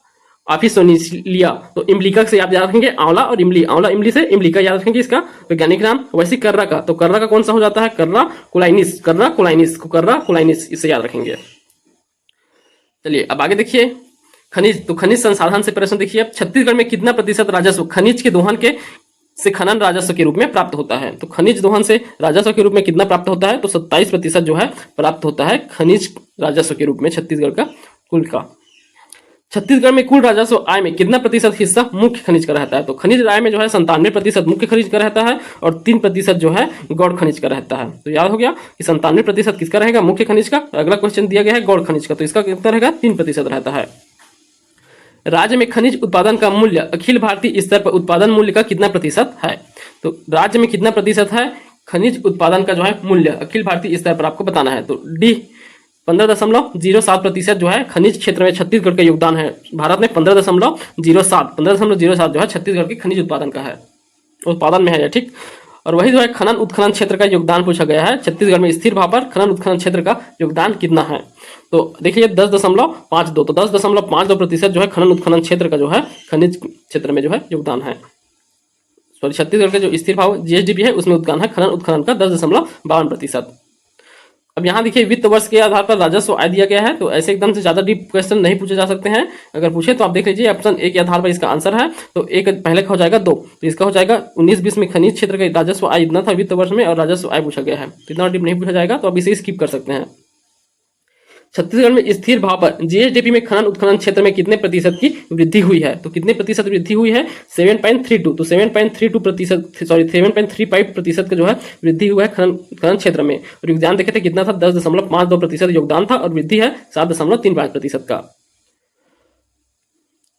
ऑफिसोनिसिलिया, तो इमलिका से आप याद रखेंगे आंवला और इमली, आंवला इमली से इमलिका याद रखेंगे इसका वैज्ञानिक नाम। वैसे कर्रा का, तो कर्रा का कौन सा हो जाता है, कर्रा कोलाइनिस, कर्रा कोलाइनिस, कर्रा कोलाइनिस, इसे याद रखेंगे। चलिए अब आगे देखिए खनिज, तो खनिज संसाधन से प्रश्न देखिए अब, छत्तीसगढ़ में कितना प्रतिशत राजस्व खनिज के दोहन के से खनन राजस्व के रूप में प्राप्त होता है। तो खनिज दोहन से राजस्व के रूप में कितना प्राप्त होता है, तो 27% जो है प्राप्त होता है खनिज राजस्व के रूप में छत्तीसगढ़ का कुल का। छत्तीसगढ़ में कुल राजस्व आय में कितना प्रतिशत हिस्सा मुख्य खनिज का रहता है, तो खनिज आय में जो है 97% मुख्य खनिज का रहता है और 3% जो है गौड़ खनिज का रहता है। तो याद हो गया कि 97% किसका रहेगा, मुख्य खनिज का। अगला क्वेश्चन दिया गया है गौड़ खनिज का, तो इसका कितना रहेगा 3% रहता है। राज्य में खनिज उत्पादन का मूल्य अखिल भारतीय स्तर पर उत्पादन मूल्य का कितना प्रतिशत है, तो राज्य में कितना प्रतिशत है खनिज उत्पादन का जो है मूल्य अखिल भारतीय स्तर पर आपको बताना है। तो डी 15.07% जो है खनिज क्षेत्र में छत्तीसगढ़ का योगदान है। भारत में 15.07 जो है छत्तीसगढ़ के खनिज उत्पादन का है, उत्पादन में है, ठीक। और वही जो है खनन उत्खनन क्षेत्र का योगदान पूछा गया है, छत्तीसगढ़ में स्थिर भाव पर खनन उत्खनन क्षेत्र का योगदान कितना है, तो देखिए 10.52, तो 10.52% जो है खनन उत्खनन क्षेत्र का जो है खनिज क्षेत्र में जो है योगदान है। सॉरी, छत्तीसगढ़ का जो स्थिर भाव जीएसडीपी है उसमें योगदान है खनन उत्खनन का 10.52%। अब यहाँ देखिए वित्त वर्ष के आधार पर राजस्व आय दिया गया है, तो ऐसे एकदम से ज्यादा डीप क्वेश्चन नहीं पूछे जा सकते हैं। अगर पूछे तो आप देख लीजिए ऑप्शन ए के आधार पर इसका आंसर है, तो एक पहले का हो जाएगा 2, तो इसका हो जाएगा 19-20 में खनिज क्षेत्र का राजस्व आय इतना था वित्त वर्ष में, और राजस्व आय पूछा गया है, तो इतना डीप नहीं पूछा जाएगा, तो आप इसे स्किप कर सकते हैं। छत्तीसगढ़ में स्थिर भाव पर जीएसडीपी में खनन उत्खनन क्षेत्र में कितने प्रतिशत की वृद्धि हुई है, तो कितने प्रतिशत वृद्धि हुई है 7.32, तो 7.35% का जो है वृद्धि हुआ है खनन क्षेत्र में। और योगदान देखे थे कितना था 10.52% योगदान था, और वृद्धि है 7.35% का।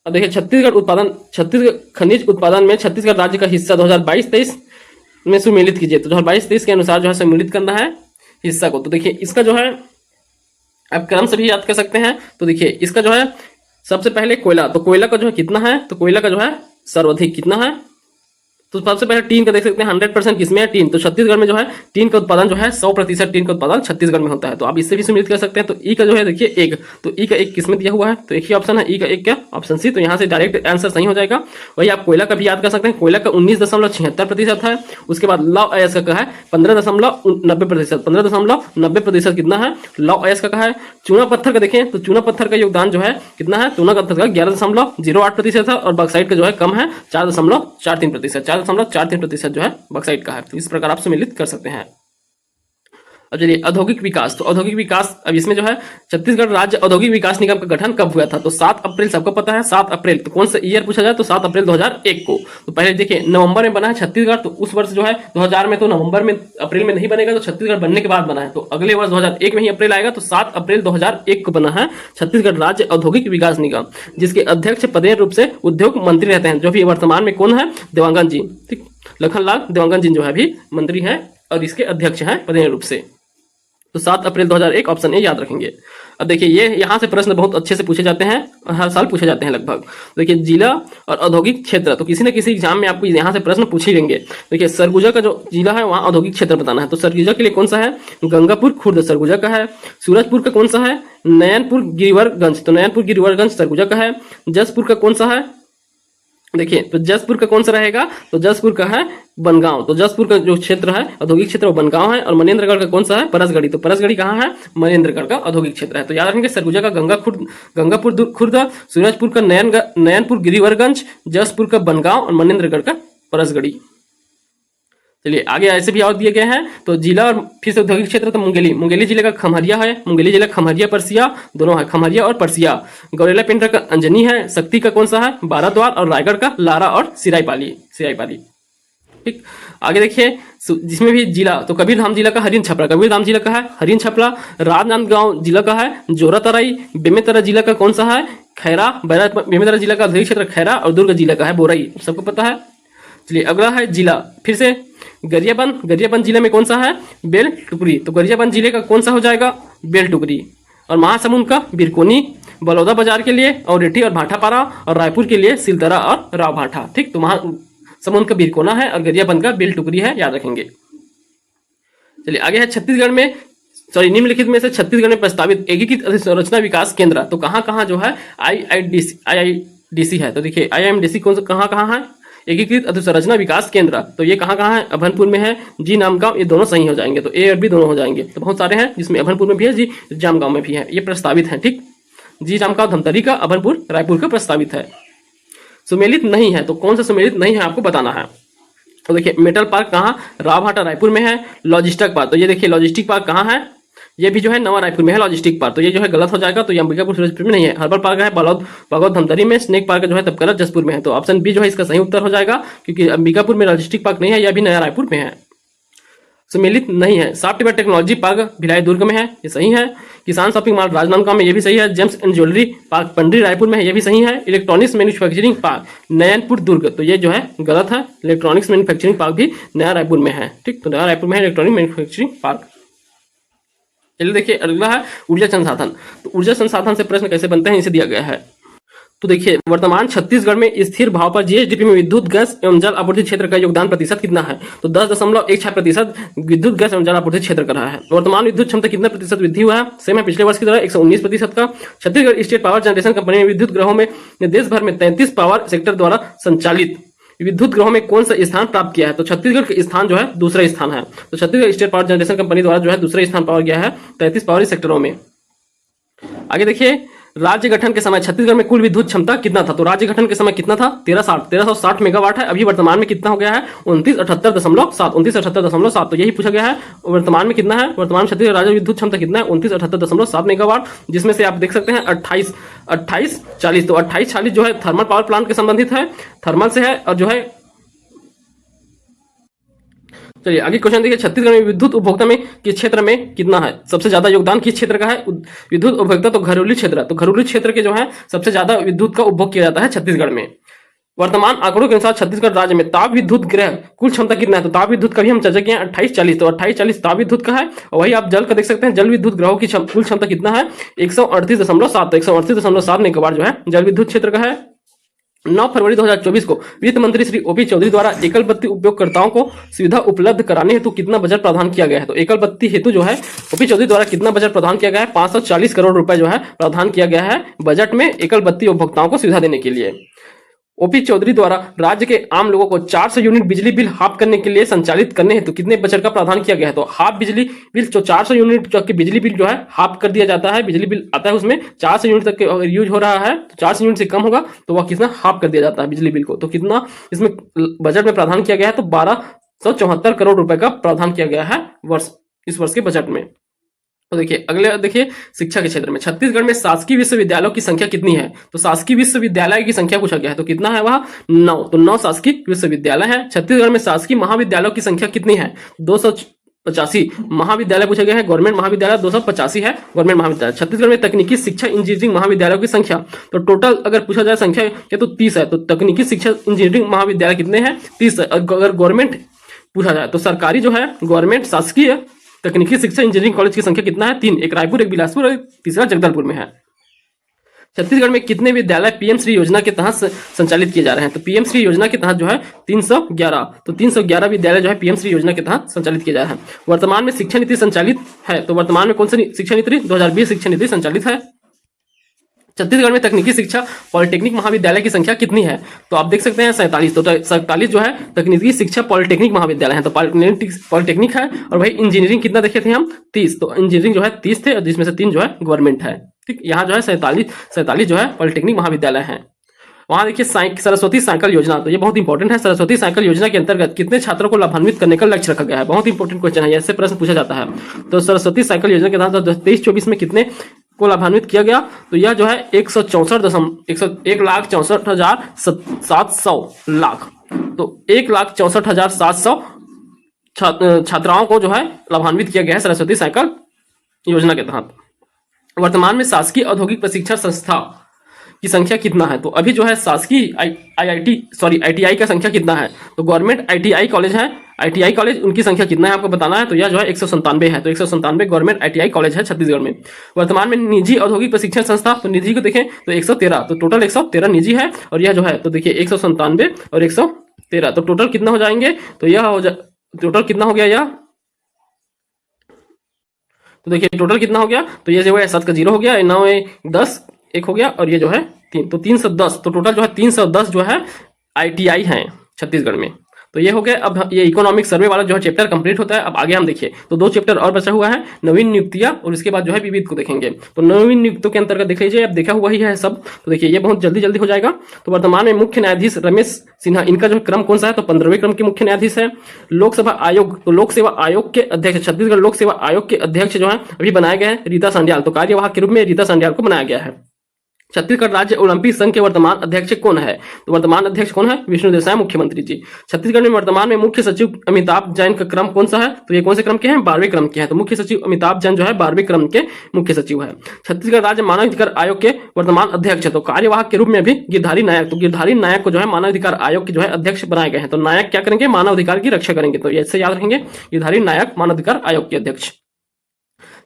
अब देखिए छत्तीसगढ़ खनिज उत्पादन में छत्तीसगढ़ राज्य का हिस्सा 2022-23 में सम्मिलित कीजिए, तो 2022-23 के अनुसार जो है सम्मिलित करना है हिस्सा को। तो देखिए इसका जो है आप क्रम से भी याद कर सकते हैं। तो देखिए इसका जो है सबसे पहले कोयला, तो कोयला का जो है कितना है, तो कोयला का जो है सर्वाधिक कितना है, तो सबसे पहले टीन का देख सकते हैं 100% किसमें है, टीन। तो छत्तीसगढ़ में जो है टीन का उत्पादन जो है 100% टीन का उत्पादन छत्तीसगढ़ में होता है, तो आप इससे भी सम्मिलित कर सकते हैं। तो ई का जो है देखिए 1, तो ई का 1 किसमें दिया हुआ है, तो एक ही ऑप्शन है ई का 1 क्या, ऑप्शन सी। तो यहाँ से डायरेक्ट आंसर सही हो जाएगा। वही आप कोयला का भी याद कर सकते हैं, कोयला का 19.76% है। उसके बाद लौह अयस्क का है 15.90%, 15.90% कितना है लौह अयस्क का है। चूना पत्थर का देखें तो चूना पत्थर का योगदान जो है कितना है, चूना पत्थर का 11.08% है, और बॉक्साइट का जो है कम है 4.43% जो है बॉक्साइट का है। तो इस प्रकार आप सम्मिलित कर सकते हैं। अब चलिए औद्योगिक विकास, तो औद्योगिक विकास, अब इसमें जो है छत्तीसगढ़ राज्य औद्योगिक विकास निगम का गठन कब हुआ था, तो 7 अप्रैल सबको पता है, 7 अप्रैल। तो कौन सा ईयर पूछा जाए, तो 7 अप्रैल 2001 को। तो पहले देखिए नवंबर में बना है छत्तीसगढ़, तो उस वर्ष जो है 2000 में तो नवंबर में अप्रैल में नहीं बनेगा, तो छत्तीसगढ़ बनने के बाद बना है, तो अगले वर्ष 2001 में ही अप्रैल आएगा। तो 7 अप्रैल 2001 को बना है छत्तीसगढ़ राज्य औद्योगिक विकास निगम, जिसके अध्यक्ष पदेय रूप से उद्योग मंत्री रहते हैं, जो भी वर्तमान में कौन है, देवांगन जी, ठीक, लखनलाल देवांगन जी जो है भी मंत्री है और इसके अध्यक्ष हैं पदेय रूप से। तो 7 अप्रैल 2001 ऑप्शन ए याद रखेंगे। अब देखिए ये यहाँ से प्रश्न बहुत अच्छे से पूछे जाते हैं, हर साल पूछे जाते हैं लगभग। देखिए जिला और औद्योगिक क्षेत्र, तो किसी न किसी एग्जाम में आपको यहाँ से प्रश्न पूछ ही लेंगे। देखिए सरगुजा का जो जिला है वहाँ औद्योगिक क्षेत्र बताना है, तो सरगुजा के लिए कौन सा है, गंगापुर खुर्द सरगुजा का है। सूरजपुर का कौन सा है, नयनपुर गिरिवरगंज, तो नयनपुर गिरिवरगंज सरगुजा का है। जसपुर का कौन सा है, देखिए तो जसपुर का कौन सा रहेगा, तो जसपुर का है बनगांव, तो जसपुर का जो क्षेत्र है औद्योगिक क्षेत्र वो बनगांव है। और मनेन्द्रगढ़ का कौन सा है, परसगढ़ी, तो परसगढ़ी कहाँ है, मनेन्द्रगढ़ का औद्योगिक क्षेत्र है। तो याद रखेंगे सरगुजा का गंगापुर खुर्द, सूरजपुर का नयनपुर गिरिवरगंज, जसपुर का बनगांव और मनेन्द्रगढ़ का परसगढ़ी। चलिए आगे ऐसे भी और दिए गए हैं। तो जिला और फिर से औद्योगिक क्षेत्र, तो मुंगेली जिले का खमहरिया है, मुंगेली जिला खमहरिया परसिया दोनों है, खमहरिया और परसिया। गौरेला पेंड्रा का अंजनी है, शक्ति का कौन सा है, बाराद्वार, और रायगढ़ का लारा और सिराईपाली। ठीक, आगे देखिए जिसमें भी जिला, तो कबीरधाम जिला का हरिन छपरा, कबीरधाम जिला का है हरिन छपरा। राजनांदगांव जिला का है जोरा तराई। बेमेतरा जिला का कौन सा है, खैरा बेमेतरा जिला का औद्योगिक क्षेत्र खैरा और दुर्ग जिला का है बोरई, सबको पता है। चलिए अगला है जिला, फिर से गरियाबंद जिले में कौन सा है? बेलटुकरी। तो गरियाबंद जिले का कौन सा हो जाएगा? बेलटुकरी। और महासमुंद का बिरकोनी, बलौदा बाजार के लिए और रेठी और भाटापारा, और रायपुर के लिए सिलतरा और रावभाठा। ठीक, तो महासमुंद का बिरकोना है और गरियाबंद का बेलटुकरी है, याद रखेंगे। चलिए आगे है छत्तीसगढ़ में, सॉरी निम्नलिखित में से छत्तीसगढ़ में प्रस्तावित एकीकृत अधोसंरचना विकास केंद्र तो कहाँ कहाँ जो है आईआईडीसी है? तो देखिए आईआईएमडीसी कौन सा कहाँ कहाँ है? एकीकृत अधोसंरचना विकास केंद्र, तो ये कहाँ कहाँ है? अभनपुर में है, जी नामगांव, ये दोनों सही हो जाएंगे, तो ए और बी दोनों हो जाएंगे। तो बहुत सारे हैं जिसमें अभनपुर में भी है, जी जामगांव में भी है, ये प्रस्तावित है। ठीक, जी जामगांव धमतरी का, अभनपुर रायपुर का प्रस्तावित है। सुमेलित नहीं है, तो कौन सा सुमेलित नहीं है आपको बताना है। तो देखिए मेटल पार्क कहाँ? रावभाटा रायपुर में है। लॉजिस्टिक पार्क, तो ये देखिए लॉजिस्टिक पार्क कहाँ है? ये भी जो है नवा रायपुर में है लॉजिस्टिक पार्क, तो ये जो है गलत हो जाएगा, तो ये अंबिकापुर फिरोजपुर में नहीं है। हर्बल पार्क है बगौद धमतरी में। स्नेक पार्क जो है तबकरा जसपुर में है, तो ऑप्शन बी जो है इसका सही उत्तर हो जाएगा, क्योंकि अंबिकापुर में लॉजिस्टिक पार्क नहीं है, यह भी नया रायपुर में है। सुमेलित नहीं है। Software technology park Bhilai Durg में है, ये सही है। किसान शॉपिंग मॉल राजनांदगांव में, ये भी सही है। Gems and jewellery park Pandri Raipur में है, ये भी सही है। Electronics manufacturing park Nayanpur Durg, तो ये जो है गलत है। इलेक्ट्रॉनिक्स मैन्युफैक्चरिंग पार्क भी नया रायपुर में है। ठीक, तो नया रायपुर में है इलेक्ट्रॉनिक मैन्युफैक्चरिंग पार्क। चलिए देखिए अगला है ऊर्जा संसाधन। तो ऊर्जा संसाधन से प्रश्न कैसे बनते हैं, इसे दिया गया है। तो देखिए वर्तमान छत्तीसगढ़ में स्थिर भाव पर जीएसडीपी में विद्युत गैस एवं जल आपूर्ति क्षेत्र का योगदान प्रतिशत कितना है? तो 10.16% विद्युत गैस एवं जल आपूर्ति क्षेत्र का रहा है। वर्तमान विद्युत क्षमता कितना प्रतिशत वृद्धि हुआ है? सेम है पिछले वर्ष की तरह 119% का। Chhattisgarh state power generation company में विद्युत ग्रहों में देश भर में 33 पावर सेक्टर द्वारा संचालित विद्युत ग्रहों में कौन सा स्थान प्राप्त किया है? तो छत्तीसगढ़ का स्थान जो है दूसरा स्थान है। तो Chhattisgarh state power generation company द्वारा जो है दूसरा स्थान पाया गया है 33 पावर सेक्टरों में। आगे देखिए राज्य गठन के समय छत्तीसगढ़ में कुल विद्युत क्षमता कितना था? तो राज्य गठन के समय कितना था? 1360 मेगावाट है। अभी वर्तमान में कितना हो गया है? 2978.7। तो यही पूछा गया है वर्तमान में कितना है? वर्तमान में छत्तीसगढ़ राज्य विद्युत क्षमता कितना है? 2978.7 मेगावाट, जिसमें से आप देख सकते हैं 2840। तो 2840 जो है थर्मल पावर प्लांट के संबंधित है, थर्मल से है, और जो है चलिए आगे क्वेश्चन देखिए छत्तीसगढ़ में विद्युत उपभोक्ता में किस क्षेत्र में कितना है? सबसे ज्यादा योगदान किस क्षेत्र का है विद्युत उपभोक्ता? तो घरेलू क्षेत्र। तो घरेलू क्षेत्र के जो है सबसे ज्यादा विद्युत का उपभोग किया जाता है छत्तीसगढ़ में। वर्तमान आंकड़ों के अनुसार छत्तीसगढ़ राज्य में ताप विद्युत गृह कुल क्षमता कितना है? तो ताप विद्युत का भी हम चर्चा किए 2840। तो 2840 ताप विद्युत का है, और वही आप जल का देख सकते हैं, जल विद्युत ग्रहों की कुल क्षमता कितना है? 138.7। तो 138.7 मेगावाट जो है जल विद्युत क्षेत्र का है। 9 फरवरी 2024 को वित्त मंत्री श्री ओपी चौधरी द्वारा एकल बत्ती उपयोगकर्ताओं को सुविधा उपलब्ध कराने हेतु कितना बजट प्रावधान किया गया है? तो एकल बत्ती हेतु जो है ओपी चौधरी द्वारा कितना बजट प्रावधान किया गया है? 540 करोड़ रुपए जो है प्रावधान किया गया है बजट में एकल बत्ती उपभोक्ताओं को सुविधा देने के लिए। ओपी चौधरी द्वारा राज्य के आम लोगों को 400 यूनिट बिजली बिल हाफ करने के लिए संचालित करने हेतु कितने बजट का प्रावधान किया गया है? तो हाफ बिजली बिल जो 400 यूनिट की बिजली बिल जो है हाफ कर दिया जाता है, बिजली बिल आता है उसमें 400 यूनिट तक अगर यूज हो रहा है तो 400 यूनिट से कम होगा तो वह कितना हाफ कर दिया जाता है बिजली बिल को। तो कितना इसमें बजट में प्रावधान किया गया है? तो 1274 करोड़ रुपए का प्रावधान किया गया है इस वर्ष के बजट में। तो देखिए अगले देखिए शिक्षा के क्षेत्र में छत्तीसगढ़ में शासकीय विश्वविद्यालयों की संख्या कितनी है? तो शासकीय विश्वविद्यालय की संख्या पूछा गया है, तो कितना है वह? 9। तो 9 शासकीय विश्वविद्यालय है। छत्तीसगढ़ में शासकीय महाविद्यालयों की संख्या कितनी है? 285 महाविद्यालय पूछा गया है। गवर्नमेंट महाविद्यालय 285 है गवर्नमेंट महाविद्यालय। छत्तीसगढ़ में तकनीकी शिक्षा इंजीनियरिंग महाविद्यालयों की संख्या तो टोटल अगर पूछा जाए संख्या के तो 30 है। तो तकनीकी शिक्षा इंजीनियरिंग महाविद्यालय कितने हैं? 30 है। अगर गवर्नमेंट पूछा जाए तो सरकारी जो है गवर्नमेंट शासकीय तकनीकी शिक्षा इंजीनियरिंग कॉलेज की संख्या कितना है? 3। एक रायपुर, एक बिलासपुर और तीसरा जगदलपुर में है। छत्तीसगढ़ में कितने विद्यालय पीएम श्री योजना के तहत संचालित किए जा रहे हैं? तो पीएम श्री योजना के तहत जो है 311। तो 311 विद्यालय जो है पीएम श्री योजना के तहत संचालित किए जा रहे हैं। वर्तमान में शिक्षा नीति संचालित है, तो वर्तमान में कौन सी शिक्षा नीति? 2020 शिक्षा नीति संचालित है। छत्तीसगढ़ में तकनीकी शिक्षा पॉलिटेक्निक महाविद्यालय की संख्या कितनी है? तो आप देख सकते हैं 47। तो 47 जो है तकनीकी शिक्षा पॉलिटेक्निक महाविद्यालय है, तो पॉलिटेक्निक है। और भाई इंजीनियरिंग कितना देखे थे हम? 30। तो इंजीनियरिंग जो है 30 थे, जिसमें से 3 जो है गवर्नमेंट है। ठीक, यहाँ जो है 47 जो है पॉलिटेक्निक महाविद्यालय है। वहां देखिए सरस्वती साइकिल योजना, तो ये बहुत इंपॉर्टेंट है। सरस्वती साइकिल योजना के अंतर्गत कितने छात्रों को लाभान्वित करने का लक्ष्य रखा गया है? बहुत इंपॉर्टेंट क्वेश्चन है, ऐसे प्रश्न पूछा जाता है। तो सरस्वती साइकिल योजना के तहत 23-24 में कितने को लाभान्वित किया गया? तो यह जो है 1,64,700 लाख। तो 1,64,700 छात्राओं को जो है लाभान्वित किया गया है सरस्वती साइकिल योजना के तहत। वर्तमान में शासकीय औद्योगिक प्रशिक्षण संस्था की संख्या कितना है? तो अभी जो है शासकीय IIT का संख्या कितना है? तो गवर्नमेंट ITI कॉलेज है, ITI कॉलेज उनकी संख्या कितना है आपको बताना है। तो यह जो है 197 है। तो 197 गवर्नमेंट ITI कॉलेज है छत्तीसगढ़ में। वर्तमान में निजी औद्योगिक प्रशिक्षण संस्था, तो निजी को देखें तो 113, तो टोटल 113 निजी है। और यह जो है तो देखिए 197 और 113, तो टोटल कितना हो जाएंगे? तो यह हो टोटल कितना हो गया यह? तो देखिए टोटल कितना हो गया? तो ये जो है 7 का 0 हो गया, 9 10 1 हो गया, और ये जो है 3, तो 310, तो टोटल जो है 310 जो है ITI है छत्तीसगढ़ में। तो ये हो गया। अब ये इकोनॉमिक सर्वे वाला जो है चैप्टर कंप्लीट होता है। अब आगे हम देखिए तो 2 चैप्टर और बचा हुआ है, नवीन नियुक्तियां और उसके बाद जो है विविध को देखेंगे। तो नवीन नियुक्तियों के अंतर्गत देख लीजिए, अब देखा हुआ ही है सब। तो देखिए ये बहुत जल्दी जल्दी हो जाएगा। तो वर्तमान में मुख्य न्यायाधीश रमेश सिन्हा, इनका जो क्रम कौन सा है? तो 15वें क्रम के मुख्य न्यायाधीश है। लोकसभा आयोग, तो लोक सेवा आयोग के अध्यक्ष, छत्तीसगढ़ लोक सेवा आयोग के अध्यक्ष जो है अभी बनाए गए हैं रीता संड्याल। तो कार्यवाहक के रूप में रीता संड्याल को बनाया गया है। छत्तीसगढ़ राज्य ओलंपिक संघ के वर्तमान अध्यक्ष कौन है? तो वर्तमान अध्यक्ष कौन है? विष्णु देसाई मुख्यमंत्री जी। छत्तीसगढ़ में वर्तमान में मुख्य सचिव अमिताभ जैन का क्रम कौन सा है? तो ये कौन से क्रम के हैं? 12वें क्रम के हैं। तो मुख्य सचिव अमिताभ जैन जो है 12वें क्रम के मुख्य सचिव है। छत्तीसगढ़ राज्य मानवाधिकार आयोग के वर्तमान अध्यक्ष है। तो कार्यवाहक के रूप में अभी गिरधारी नायक, तो गिरधारी नायक को जो है मानवाधिकार आयोग के जो है अध्यक्ष बनाए गए हैं। तो नायक क्या करेंगे? मानवाधिकार की रक्षा करेंगे। तो ऐसे याद रखेंगे, गिरधारी नायक मानवाधिकार आयोग के अध्यक्ष।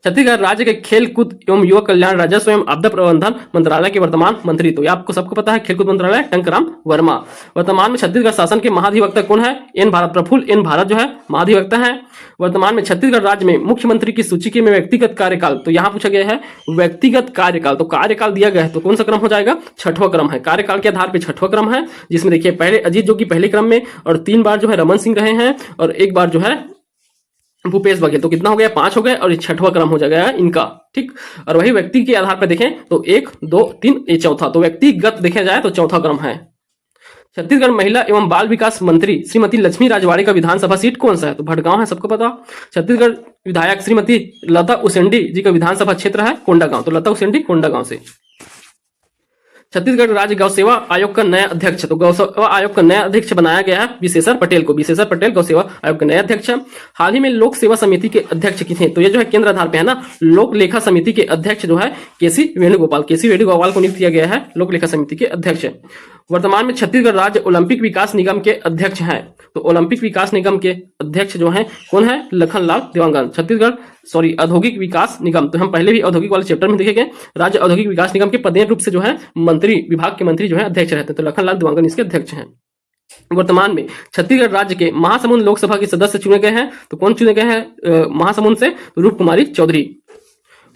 छत्तीसगढ़ राज्य के खेल कूद एवं युवा कल्याण, राजस्व एवं आपदा प्रबंधन मंत्रालय के वर्तमान मंत्री, तो ये आपको सबको पता है, खेलकूद मंत्रालय टंकराम वर्मा। वर्तमान में छत्तीसगढ़ शासन के महाधिवक्ता कौन है? एन भारत, प्रफुल्ल एन भारत जो है महाधिवक्ता है। वर्तमान में छत्तीसगढ़ राज्य में मुख्यमंत्री की सूची के में व्यक्तिगत कार्यकाल, तो यहाँ पूछा गया है व्यक्तिगत कार्यकाल, तो कार्यकाल दिया गया है तो कौन सा क्रम हो जाएगा? 6वां क्रम है। कार्यकाल के आधार पर 6वां क्रम है, जिसमें देखिए पहले अजीत जोगी पहले क्रम में, और 3 बार जो है रमन सिंह रहे हैं, और 1 बार जो है भूपेश बघेल। तो कितना हो गया? 5 हो गए, और 6वां क्रम हो जाएगा इनका, ठीक। और वही व्यक्ति के आधार पर देखें तो 1 2 3 ये चौथा, तो व्यक्तिगत देखा जाए तो 4था क्रम है। छत्तीसगढ़ महिला एवं बाल विकास मंत्री श्रीमती लक्ष्मी राजवाड़े का विधानसभा सीट कौन सा है? तो भटगांव है, सबको पता। छत्तीसगढ़ विधायक श्रीमती लता उसेंडी जी का विधानसभा क्षेत्र है कोंडागांव। तो लता उसेंडी कोंडागांव से। छत्तीसगढ़ राज्य गौ सेवा आयोग का नया अध्यक्ष, तो गौ सेवा आयोग का नया अध्यक्ष बनाया गया है विशेषर पटेल को। विशेषर पटेल गौ सेवा आयोग के नए अध्यक्ष। हाल ही में लोक सेवा समिति के अध्यक्ष किए थे? तो ये जो है केंद्र आधार पे है ना, लोक लेखा समिति के अध्यक्ष जो है केसी वेणुगोपाल को नियुक्त किया गया है लोक लेखा समिति के अध्यक्ष। वर्तमान में छत्तीसगढ़ राज्य ओलंपिक विकास निगम के अध्यक्ष हैं। तो ओलंपिक विकास निगम के अध्यक्ष जो हैं कौन है? लखनलाल देवांगन। छत्तीसगढ़ औद्योगिक विकास निगम, तो हम पहले भी औद्योगिक वाले चैप्टर में देखेंगे। राज्य औद्योगिक विकास निगम के पदेन रूप से जो है मंत्री, विभाग के मंत्री जो है अध्यक्ष रहते हैं। तो लखनलाल देवांगन इसके अध्यक्ष हैं। वर्तमान में छत्तीसगढ़ राज्य के महासमुंद लोकसभा के सदस्य चुने गए हैं। तो कौन चुने गए हैं महासमुंद से? तो रूप कुमारी चौधरी।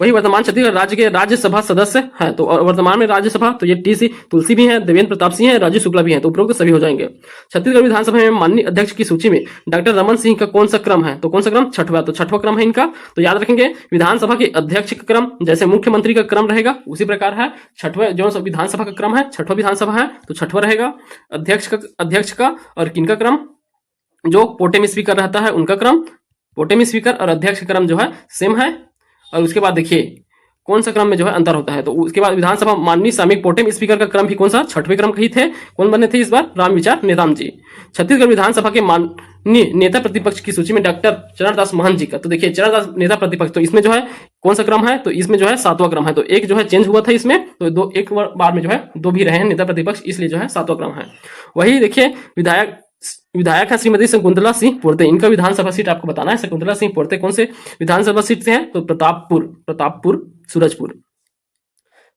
वही वर्तमान छत्तीसगढ़ राज्य के राज्यसभा सदस्य हैं। तो वर्तमान में राज्यसभा, तो ये TC तुलसी भी हैं, देवेंद्र प्रताप सिंह हैं, राजू शुक्ला भी हैं। तो उपरोक्त सभी हो जाएंगे। छत्तीसगढ़ विधानसभा में माननीय अध्यक्ष की सूची में डॉक्टर रमन सिंह का कौन सा क्रम है? तो कौन सा क्रम? 6वां। तो 6वां क्रम है इनका। तो याद रखेंगे विधानसभा के अध्यक्ष का क्रम जैसे मुख्यमंत्री का क्रम रहेगा उसी प्रकार है। 6वां जो विधानसभा का क्रम है, 6वां विधानसभा है तो 6वां रहेगा। अध्यक्ष का और किनका क्रम? जो पोटेम स्पीकर रहता है उनका क्रम, पोटेम स्पीकर और अध्यक्ष का क्रम जो है सेम है। और उसके बाद देखिए कौन सा क्रम में जो है अंतर होता है। तो उसके बाद विधानसभा माननीय सामयिक पोटेम स्पीकर का क्रम भी कौन सा? 6वें क्रम का ही थे। कौन बने थे इस बार? रामविचार नेताम जी। छत्तीसगढ़ विधानसभा के माननीय नेता प्रतिपक्ष की सूची में डॉक्टर चरणदास महंत जी का, तो देखिए चरणदास नेता प्रतिपक्ष, तो इसमें जो है कौन सा क्रम है? तो इसमें जो है 7वां क्रम है। तो एक जो है चेंज हुआ था इसमें, तो एक बार में जो है 2 भी रहे हैं नेता प्रतिपक्ष, इसलिए जो है 7वां क्रम है। वही देखिए विधायक है श्रीमती शकुंतला सिंह पोर्ते, इनका विधानसभा सीट आपको बताना है। शकुंतला सिंह पोर्ते कौन से विधानसभा सीट से हैं? तो प्रतापपुर सूरजपुर।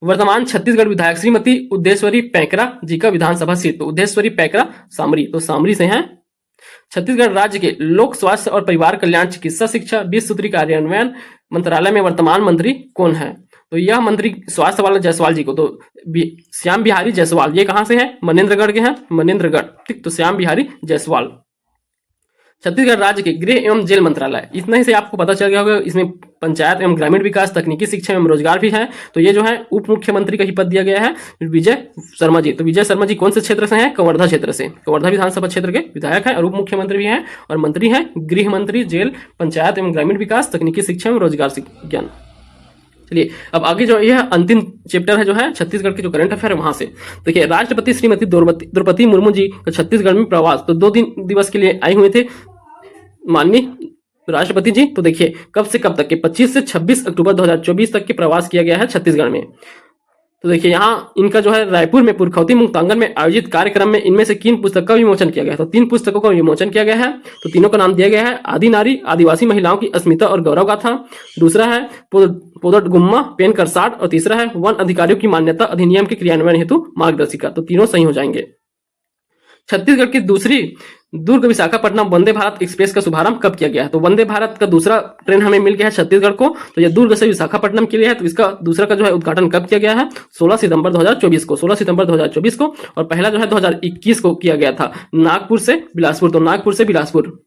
वर्तमान छत्तीसगढ़ विधायक श्रीमती उद्देश्वरी पैकरा जी का विधानसभा सीट, तो उद्देश्वरी पैकरा सामरी, तो सामरी से हैं। छत्तीसगढ़ राज्य के लोक स्वास्थ्य और परिवार कल्याण, चिकित्सा शिक्षा, 20 सूत्री कार्यान्वयन मंत्रालय में वर्तमान मंत्री कौन है? तो यह मंत्री स्वास्थ्य वाला जायसवाल जी को, तो श्याम बिहारी जायसवाल, ये कहां से हैं? मनेन्द्रगढ़ के हैं, मनेन्द्रगढ़, ठीक। तो श्याम बिहारी जायसवाल। छत्तीसगढ़ राज्य के गृह एवं जेल मंत्रालय, इतना ही से आपको पता चल गया होगा। इसमें पंचायत एवं ग्रामीण विकास, तकनीकी शिक्षा एवं रोजगार भी है। तो ये जो है उप मुख्यमंत्री का ही पद दिया गया है विजय शर्मा जी। तो विजय शर्मा जी कौन से क्षेत्र से हैं? कवर्धा क्षेत्र से, कवर्धा विधानसभा क्षेत्र के विधायक हैं और उप मुख्यमंत्री भी हैं और मंत्री हैं गृह मंत्री, जेल, पंचायत एवं ग्रामीण विकास, तकनीकी शिक्षा एवं रोजगार विज्ञान। चलिए अब आगे जो यह अंतिम चैप्टर है जो है छत्तीसगढ़ के जो करंट अफेयर है वहां से देखिए। राष्ट्रपति श्रीमती द्रौपदी मुर्मू जी का छत्तीसगढ़ में प्रवास, तो 2 दिवस के लिए आए हुए थे माननीय राष्ट्रपति जी। तो देखिए कब से कब तक के 25 से 26 अक्टूबर 2024 तक के प्रवास किया गया है छत्तीसगढ़ में। तो देखिए यहाँ इनका जो है रायपुर में पुरखौती मुक्तांगन में आयोजित कार्यक्रम में इनमें से किन पुस्तक का विमोचन किया गया है? तो 3 पुस्तकों का विमोचन किया गया है। तो तीनों का नाम दिया गया है आदि नारी आदिवासी महिलाओं की अस्मिता और गौरव गाथा, दूसरा है पोदटगुम्मा पेन करसाट और तीसरा है वन अधिकारियों की मान्यता अधिनियम के क्रियान्वयन हेतु मार्गदर्शिका। तो तीनों सही हो जाएंगे। छत्तीसगढ़ की दूसरी दुर्ग विशाखापट्टनम वंदे भारत एक्सप्रेस का शुभारंभ कब किया गया है? तो वंदे भारत का दूसरा ट्रेन हमें मिल गया है छत्तीसगढ़ को, तो ये दुर्ग से विशाखापट्टनम के लिए है। तो इसका दूसरा का जो है उद्घाटन कब किया गया है? 16 सितंबर 2024 को, 16 सितंबर 2024 को। और पहला जो है 2021 को किया गया था नागपुर से बिलासपुर। तो नागपुर से बिलासपुर,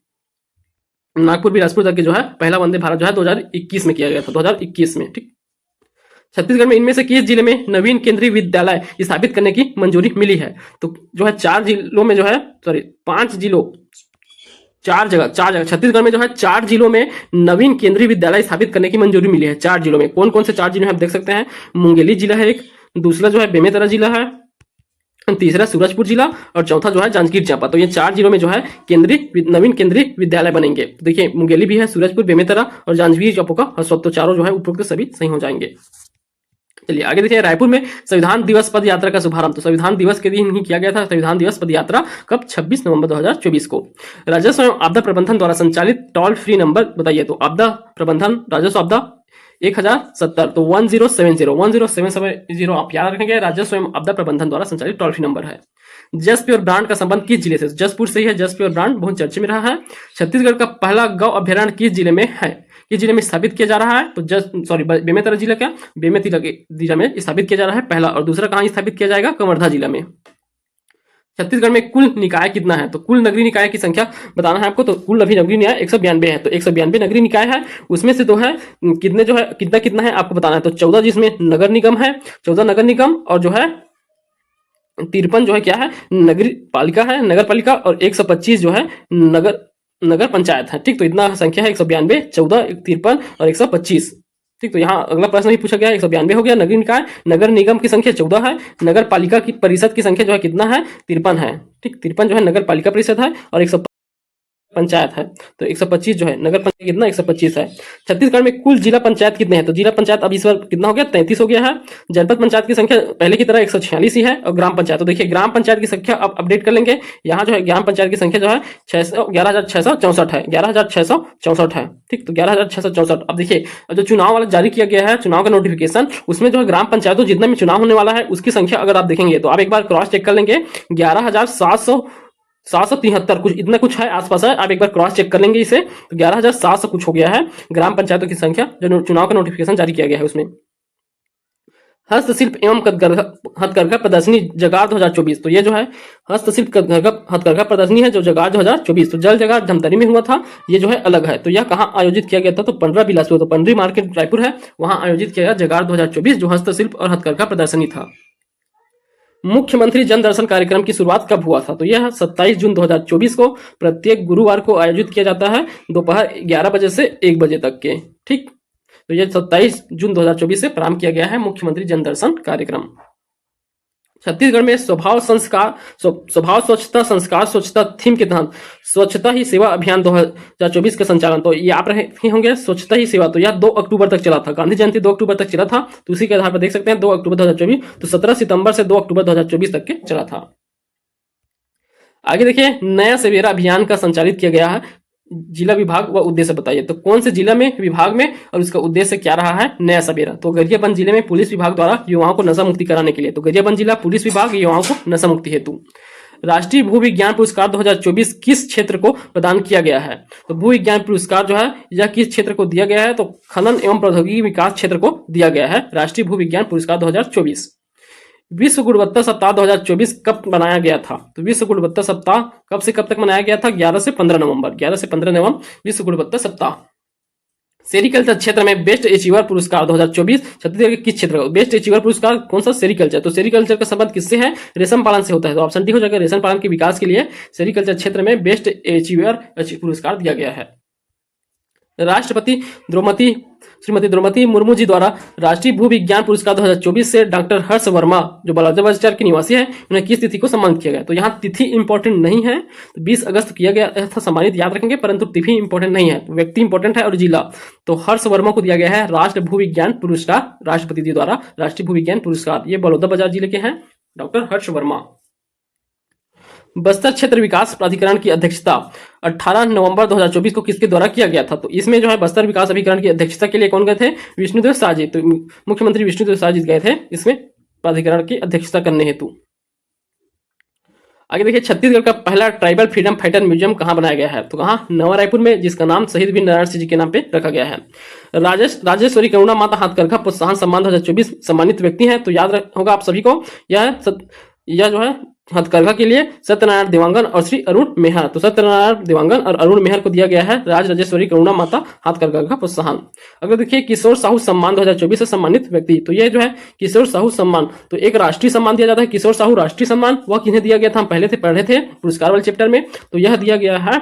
नागपुर बिलासपुर तक के जो है पहला वंदे भारत जो है 2021 में किया गया था, 2021 में। ठीक, छत्तीसगढ़ में इनमें से किस जिले में नवीन केंद्रीय विद्यालय स्थापित करने की मंजूरी मिली है? तो जो है 4 जिलों में जो है, सॉरी 5 जिलों, 4 जगह छत्तीसगढ़ में जो है 4 जिलों में नवीन केंद्रीय विद्यालय स्थापित करने की मंजूरी मिली है। 4 जिलों में कौन कौन से 4 जिले हैं आप देख सकते हैं। मुंगेली जिला है एक, दूसरा जो है बेमेतरा जिला है, तीसरा सूरजपुर जिला और चौथा जो है जांजगीर चांपा। तो ये 4 जिलों में जो है नवीन केंद्रीय विद्यालय बनेंगे। तो देखिए मुंगेली भी है, सूरजपुर, बेमेतरा और जांजगीर चांपा का सब, तो चारों जो है उपरोक्त सभी सही हो जाएंगे। चलिए आगे देखिए, रायपुर में संविधान दिवस पद यात्रा का शुभारंभ तो संविधान दिवस के दिन ही किया गया था। संविधान दिवस पद यात्रा कब? 26 नवंबर 2024 को। राजस्व एवं आपदा प्रबंधन द्वारा संचालित टोल फ्री नंबर बताइए। तो आपदा प्रबंधन राजस्व आपदा 1070, तो 1070 आप याद रखेंगे। राजस्व एवं आपदा प्रबंधन द्वारा संचालित टोल फ्री नंबर है। जस प्योर ब्रांड का संबंध किस जिले से? जसपुर से ही है। जस प्योर ब्रांड बहुत चर्चे में रहा है। छत्तीसगढ़ का पहला गौ अभ्यारण्य किस जिले में है? किस जिले में स्थापित किया जा रहा है? तो बेमेतरा जिला, क्या बेमेतरा जिला में स्थापित किया जा रहा है पहला। और दूसरा कहाँ स्थापित किया जाएगा? कवर्धा जिला में। छत्तीसगढ़ में कुल निकाय कितना है? तो कुल नगरीय निकाय की संख्या बताना है आपको। तो कुल अभी नगरीय निकाय 192 है। तो 192 नगरीय निकाय है, उसमें से तो है कितने जो है कितना है आपको बताना है। तो 14 जिसमें नगर निगम है, 14 नगर निगम, और जो है 53 जो है क्या है नगर पालिका है, नगर पालिका, और 125 जो है नगर पंचायत है। ठीक, तो इतना संख्या है 192, 14, 53 और 125। ठीक, तो यहाँ अगला प्रश्न भी पूछा गया है। 192 हो गया नगरीय निकाय, नगर निगम की संख्या 14 है, नगर पालिका की परिषद की संख्या जो है कितना है? 53 है। ठीक, 53 जो है नगर पालिका परिषद है और 125 पंचायत है। तो 125 जो है नगर पंचायत कितना? 125 है। छत्तीसगढ़ में कुल जिला पंचायत कितने हैं? तो जिला पंचायत अब इस बार कितना हो गया? 33 हो गया है। जनपद पंचायत की संख्या पहले की तरह 146 ही है। और ग्राम पंचायत, तो देखिए ग्राम पंचायत की संख्या अब अपडेट कर लेंगे। यहाँ जो है ग्राम पंचायत की संख्या जो है 11,664 है, 11,664 है। ठीक, तो 11,664। अब देखिए जो चुनाव वाला जारी किया गया है, चुनाव का नोटिफिकेशन, उसमें जो है ग्राम पंचायतों जितना भी चुनाव होने वाला है उसकी संख्या अगर आप देखेंगे तो आप एक बार क्रॉस चेक कर लेंगे। 11,773 कुछ इतना कुछ है आसपास है। आप एक बार क्रॉस चेक कर लेंगे इसे, तो 11,700 कुछ हो गया है ग्राम पंचायतों की संख्या जो चुनाव का नोटिफिकेशन जारी किया गया है उसमें। हस्तशिल्प एवं हथकरघा प्रदर्शनी जगार 2024, तो ये जो है हस्तशिल्प हथकरघा प्रदर्शनी है जो जगार 2024, तो जल जगार धमतरी में हुआ था, ये जो है अलग है। तो यह कहाँ आयोजित किया गया था? तो पंडरा बिलासपुर, तो पंडरी मार्केट रायपुर है, वहां आयोजित किया गया जगार 2024 जो हस्तशिल्प और हथकरघा प्रदर्शनी था। मुख्यमंत्री जन दर्शन कार्यक्रम की शुरुआत कब हुआ था? तो यह 27 जून 2024 को प्रत्येक गुरुवार को आयोजित किया जाता है दोपहर 11 बजे से 1 बजे तक के। ठीक, तो यह 27 जून 2024 से प्रारंभ किया गया है मुख्यमंत्री जन दर्शन कार्यक्रम। छत्तीसगढ़ में स्वभाव स्वच्छता संस्कार स्वच्छता थीम के तहत स्वच्छता ही सेवा अभियान 2024 का संचालन, तो ये आप रहे होंगे स्वच्छता ही सेवा, तो यह 2 अक्टूबर तक चला था। गांधी जयंती 2 अक्टूबर तक चला था, तो उसी के आधार पर देख सकते हैं 2 अक्टूबर 2024, तो 17 सितंबर से 2 अक्टूबर 2024 तक के चला था। आगे देखिए, नया सवेरा अभियान का संचालित किया गया है। जिला विभाग व उद्देश्य बताइए। तो कौन से जिला में, विभाग में, और उसका उद्देश्य क्या रहा है? नया सवेरा। तो गरियाबंद जिले में पुलिस विभाग द्वारा युवाओं को नशा मुक्ति कराने के लिए, तो गरियाबंद जिला पुलिस विभाग युवाओं को नशा मुक्ति हेतु। राष्ट्रीय भू विज्ञान पुरस्कार 2024 किस क्षेत्र को प्रदान किया गया है? तो भू विज्ञान पुरस्कार जो है यह किस क्षेत्र को दिया गया है? तो खनन एवं प्रौद्योगिकी विकास क्षेत्र को दिया गया है राष्ट्रीय भू विज्ञान पुरस्कार 2024। विश्व गुणवत्ता सप्ताह 2024 कब मनाया गया था? तो विश्व गुणवत्ता सप्ताह कब से कब तक मनाया गया था? 11 से 15 नवंबर, 11 से 15 नवंबर विश्व गुणवत्ता सप्ताह। सेरिकल्चर क्षेत्र में बेस्ट अचीवर पुरस्कार 2024 छत्तीसगढ़ के किस क्षेत्र का? बेस्ट अचीवर पुरस्कार कौन सा? सेरिकल्चर। तो सेरिकल्चर का संबंध किससे है? रेशम पालन से होता है, तो ऑप्शन डी हो जाएगा। रेशम पालन के विकास के लिए सेरिकल्चर क्षेत्र में बेस्ट अचीवर पुरस्कार दिया गया है। राष्ट्रपति श्रीमती द्रौपदी मुर्मू जी द्वारा राष्ट्रीय भू विज्ञान पुरस्कार 2024 से डॉक्टर हर्ष वर्मा जो बलौदाबाजार के निवासी है उन्हें किस तिथि को सम्मानित किया गया? तो यहाँ तिथि इंपॉर्टेंट नहीं है, तो 20 अगस्त किया गया था सम्मानित, याद रखेंगे, परंतु तिथि इंपॉर्टेंट नहीं है, व्यक्ति इंपॉर्टेंट है और जिला। तो हर्ष वर्मा को दिया गया है राष्ट्रीय भू विज्ञान पुरस्कार, राष्ट्रपति जी द्वारा राष्ट्रीय भू विज्ञान पुरस्कार। ये बलौदाबाजार जिले के हैं डॉक्टर हर्ष वर्मा। बस्तर क्षेत्र विकास प्राधिकरण की अध्यक्षता 18 नवंबर 2024 को किसके द्वारा किया गया था? तो इसमें जो है बस्तर विकास अभिकरण की अध्यक्षता के लिए कौन गए थे? विष्णुदेव साय जी। तो मुख्यमंत्री विष्णुदेव साय जी गए थे इसमें प्राधिकरण की अध्यक्षता करने हेतु। आगे देखिए, छत्तीसगढ़ का पहला ट्राइबल फ्रीडम फाइटर म्यूजियम कहाँ बनाया गया है? तो कहाँ? नवा रायपुर में, जिसका नाम शहीद वीर नारायण सिंह जी के नाम पे रखा गया है। राजेश्वरी करुणा माता हाथकरघा प्रोत्साहन सम्मान 2024 सम्मानित व्यक्ति हैं, तो याद होगा आप सभी को, यह जो है हथकरघा के लिए सत्यनारायण देवांगन और श्री अरुण मेहर। तो सत्यनारायण देवांगन और अरुण मेहर को दिया गया है राजेश्वरी करुणा माता हाथकरघा का प्रोत्साहन। अगर देखिए किशोर साहू सम्मान 2024 से सम्मानित व्यक्ति, तो ये जो है किशोर साहू सम्मान, तो एक राष्ट्रीय सम्मान दिया जाता है किशोर साहू राष्ट्रीय सम्मान। वह किन्हें दिया गया था? हम पहले से पढ़े थे पुरस्कार वाले चैप्टर में। तो यह दिया गया है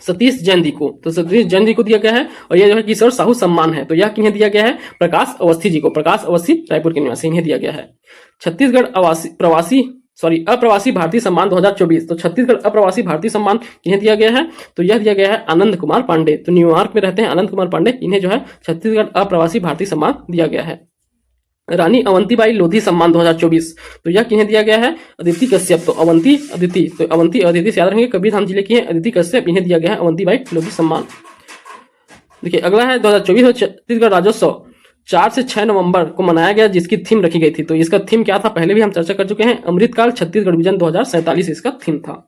सतीश जैन जी को। तो सतीश जैन जी को दिया गया है, और यह जो है किशोर साहू सम्मान है। तो यह किन्हें दिया गया है? प्रकाश अवस्थी जी को। प्रकाश अवस्थी रायपुर के निवासी, इन्हें दिया गया है। छत्तीसगढ़ अप्रवासी भारतीय सम्मान 2024, तो छत्तीसगढ़ अप्रवासी भारतीय सम्मान इन्हें दिया गया है। तो यह दिया गया है आनंद कुमार पांडे। तो न्यूयॉर्क में रहते हैं आनंद कुमार पांडे, इन्हें जो है छत्तीसगढ़ अप्रवासी भारतीय सम्मान दिया गया है। रानी अवंतीबाई लोधी सम्मान 2024, तो यह किन्हें दिया गया है? अदिति कश्यप। तो अवंती अदिति से याद रखेंगे, कबीरधाम जिले की है अदिति कश्यप, इन्हें दिया गया है अवंतीबाई लोधी सम्मान। देखिए अगला है 2024 में छत्तीसगढ़ राज्योत्सव 4 से 6 नवंबर को मनाया गया, जिसकी थीम रखी गई थी। तो इसका थीम क्या था? पहले भी हम चर्चा कर चुके हैं, अमृतकाल छत्तीसगढ़ विजन 2047 इसका थीम था।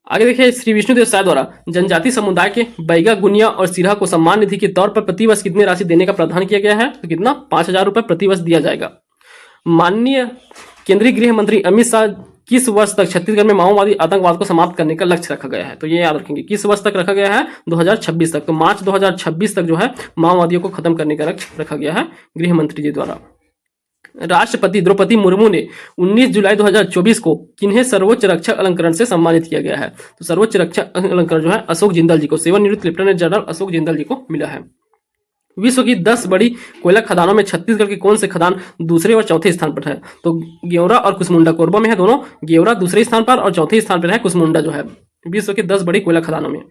आगे देखिए, श्री विष्णुदेव साय द्वारा जनजाति समुदाय के बैगा, गुनिया और सिरहा को सम्मान निधि के तौर पर प्रतिवर्ष कितनी राशि देने का प्रावधान किया गया है? तो कितना? 5,000 रुपए प्रतिवर्ष दिया जाएगा। माननीय केंद्रीय गृह मंत्री अमित शाह किस वर्ष तक छत्तीसगढ़ में माओवादी आतंकवाद को समाप्त करने का लक्ष्य रखा गया है? तो ये याद रखेंगे, किस वर्ष तक रखा गया है? 2026 तक। तो मार्च 2026 तक जो है माओवादियों को खत्म करने का लक्ष्य रखा गया है गृह मंत्री जी द्वारा। राष्ट्रपति द्रौपदी मुर्मू ने 19 जुलाई 2024 को किन्हें सर्वोच्च रक्षा अलंकरण से सम्मानित किया गया है? तो सर्वोच्च रक्षा अलंकरण जो है अशोक जिंदल जी को, सेवानिवृत्त लेफ्टिनेंट जनरल अशोक जिंदल जी को मिला है। विश्व की 10 बड़ी कोयला खदानों में छत्तीसगढ़ के कौन से खदान दूसरे और चौथे स्थान पर है? तो गेवरा और कुसमुंडा, कोरबा में है दोनों। गेवरा दूसरे स्थान पर और चौथे स्थान पर है कुसमुंडा जो है, विश्व के 10 बड़ी कोयला खदानों में।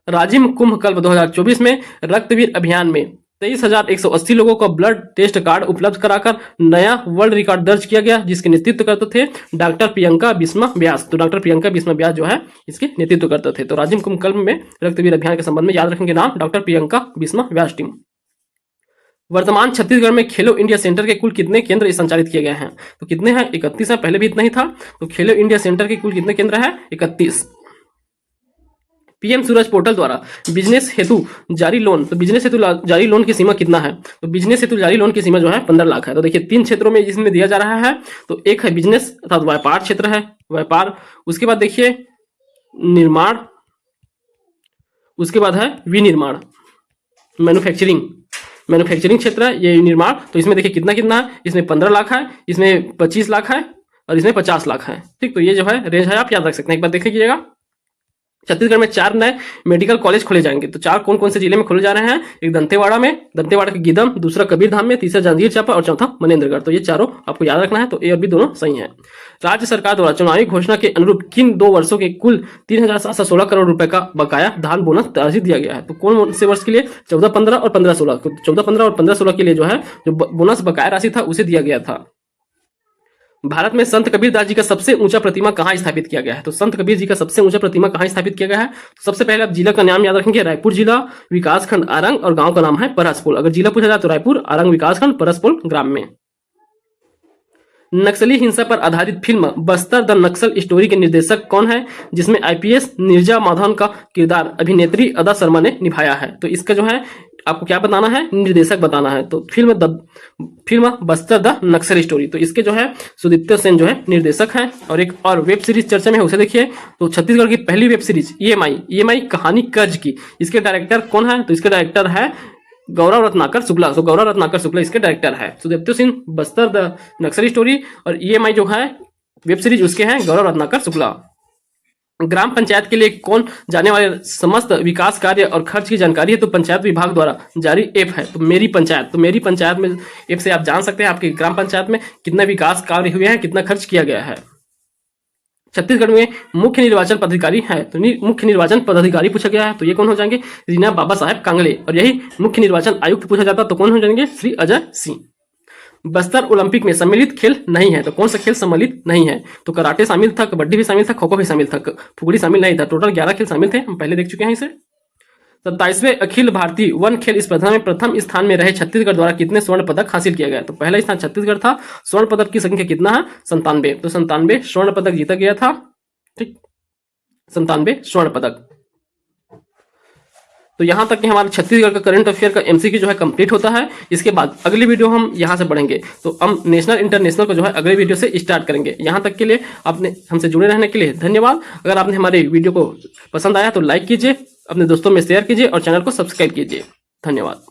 राजिम कुंभ कल्प 2024 में रक्तवीर अभियान में 23,180 लोगों को ब्लड टेस्ट कार्ड उपलब्ध कराकर नया वर्ल्ड रिकॉर्ड दर्ज किया गया, जिसके नेतृत्व करते थे डॉक्टर प्रियंका बिस्मा व्यास। तो डॉक्टर प्रियंका बिस्मा व्यास जो है इसके नेतृत्व करते थे। तो राजिम कुंभ कल्प में रक्तवीर अभियान के संबंध में याद रखेंगे नाम डॉक्टर प्रियंका बिस्मा व्यास टीम। वर्तमान छत्तीसगढ़ में खेलो इंडिया सेंटर के कुल कितने केंद्र संचालित किए गए हैं? तो कितने हैं? 31 है, पहले भी इतना ही था। तो खेलो इंडिया सेंटर के कुल कितने केंद्र है? 31। पीएम सूरज पोर्टल द्वारा बिजनेस हेतु जारी लोन, तो बिजनेस हेतु जारी लोन की सीमा कितना है? तो बिजनेस हेतु जारी लोन की सीमा जो है 15 लाख है। तो देखिए 3 क्षेत्रों में जिसमें दिया जा रहा है, तो एक है बिजनेस अर्थात व्यापार क्षेत्र है, व्यापार। उसके बाद देखिए निर्माण, उसके बाद है विनिर्माण, मैन्युफैक्चरिंग क्षेत्र है ये निर्माण। तो इसमें देखिए कितना कितना है, इसमें 15 लाख है, इसमें 25 लाख है और इसमें 50 लाख है। ठीक, तो ये जो है रेंज है, आप याद रख सकते हैं। एक बार देखिएगा, छत्तीसगढ़ में 4 नए मेडिकल कॉलेज खोले जाएंगे। तो 4 कौन कौन से जिले में खोले जा रहे हैं? एक दंतेवाड़ा के गिदम, दूसरा कबीरधाम में, तीसरा जांजगीर चांपा और चौथा मनेन्द्रगढ़। तो ये चारों आपको याद रखना है। तो ए और बी दोनों सही हैं। राज्य सरकार द्वारा चुनावी घोषणा के अनुरूप किन 2 वर्षों के कुल 3,716 करोड़ रुपए का बकाया धान बोनस राशि दिया गया है? तो कौन से वर्ष के लिए? 14-15 और 15-16। 14-15 और 15-16 के लिए जो है जो बोनस बकाया राशि था उसे दिया गया था। भारत में संत कबीर दास जी का सबसे ऊंचा प्रतिमा कहाँ स्थापित किया गया है? तो संत कबीर जी का सबसे ऊंचा प्रतिमा कहाँ स्थापित किया गया है? तो सबसे पहले आप जिला का नाम याद रखेंगे, रायपुर जिला, विकासखंड आरंग और गांव का नाम है परसपुर। अगर जिला पूछा जाए तो रायपुर, आरंग विकासखंड, परसपुर ग्राम में। नक्सली हिंसा पर आधारित film Bastar the Naxal story के निर्देशक कौन है, जिसमें आईपीएस नीरजा माधवन का किरदार अभिनेत्री अदा शर्मा ने निभाया है? तो इसका जो है आपको क्या बताना है? निर्देशक बताना है। तो film Bastar the Naxal story, तो इसके जो है सुदीप्त सेन जो है निर्देशक है। और एक और वेब सीरीज चर्चा में है, उसे देखिए। तो छत्तीसगढ़ की पहली वेब सीरीज ईएमआई कहानी कर्ज की, इसके डायरेक्टर कौन है? तो इसके डायरेक्टर है गौरव रत्नाकर शुक्ला। तो गौरव रत्नाकर शुक्ला इसके डायरेक्टर है। सुदीप्त सिंह बस्तर द नक्सल स्टोरी और ईएमआई जो है वेब सीरीज उसके हैं गौरव रत्नाकर शुक्ला। ग्राम पंचायत के लिए कौन जाने वाले समस्त विकास कार्य और खर्च की जानकारी है तो पंचायत विभाग द्वारा जारी ऐप है तो मेरी पंचायत में ऐप से आप जान सकते हैं आपकी ग्राम पंचायत में कितना विकास कार्य हुए हैं, कितना खर्च किया गया है। छत्तीसगढ़ में मुख्य निर्वाचन पदाधिकारी है तो मुख्य निर्वाचन पदाधिकारी पूछा गया है तो ये कौन हो जाएंगे, रीना बाबा साहेब कांगले। और यही मुख्य निर्वाचन आयुक्त पूछा जाता तो कौन हो जाएंगे, श्री अजय सिंह। बस्तर ओलंपिक में सम्मिलित खेल नहीं है तो कौन सा खेल सम्मिलित नहीं है तो कराटे शामिल था, कबड्डी भी शामिल था, खो खो भी शामिल था, फुगड़ी शामिल नहीं था। टोटल 11 खेल शामिल थे, हम पहले देख चुके हैं इसे। 27वें अखिल भारतीय वन खेल स्पर्धा में प्रथम स्थान में रहे छत्तीसगढ़ द्वारा कितने स्वर्ण पदक हासिल किया गया तो पहला स्थान छत्तीसगढ़ था। स्वर्ण पदक की संख्या कितना है, 97, तो 97 स्वर्ण पदक जीता गया था। ठीक, 97 स्वर्ण पदक। तो यहां तक कि हमारा छत्तीसगढ़ का करंट अफेयर का एमसीक्यू जो है कंप्लीट होता है। इसके बाद अगली वीडियो हम यहां से बढ़ेंगे तो हम नेशनल इंटरनेशनल को जो है अगले वीडियो से स्टार्ट करेंगे। यहां तक के लिए आपने हमसे जुड़े रहने के लिए धन्यवाद। अगर आपने हमारे वीडियो को पसंद आया तो लाइक कीजिए, अपने दोस्तों में शेयर कीजिए और चैनल को सब्सक्राइब कीजिए। धन्यवाद।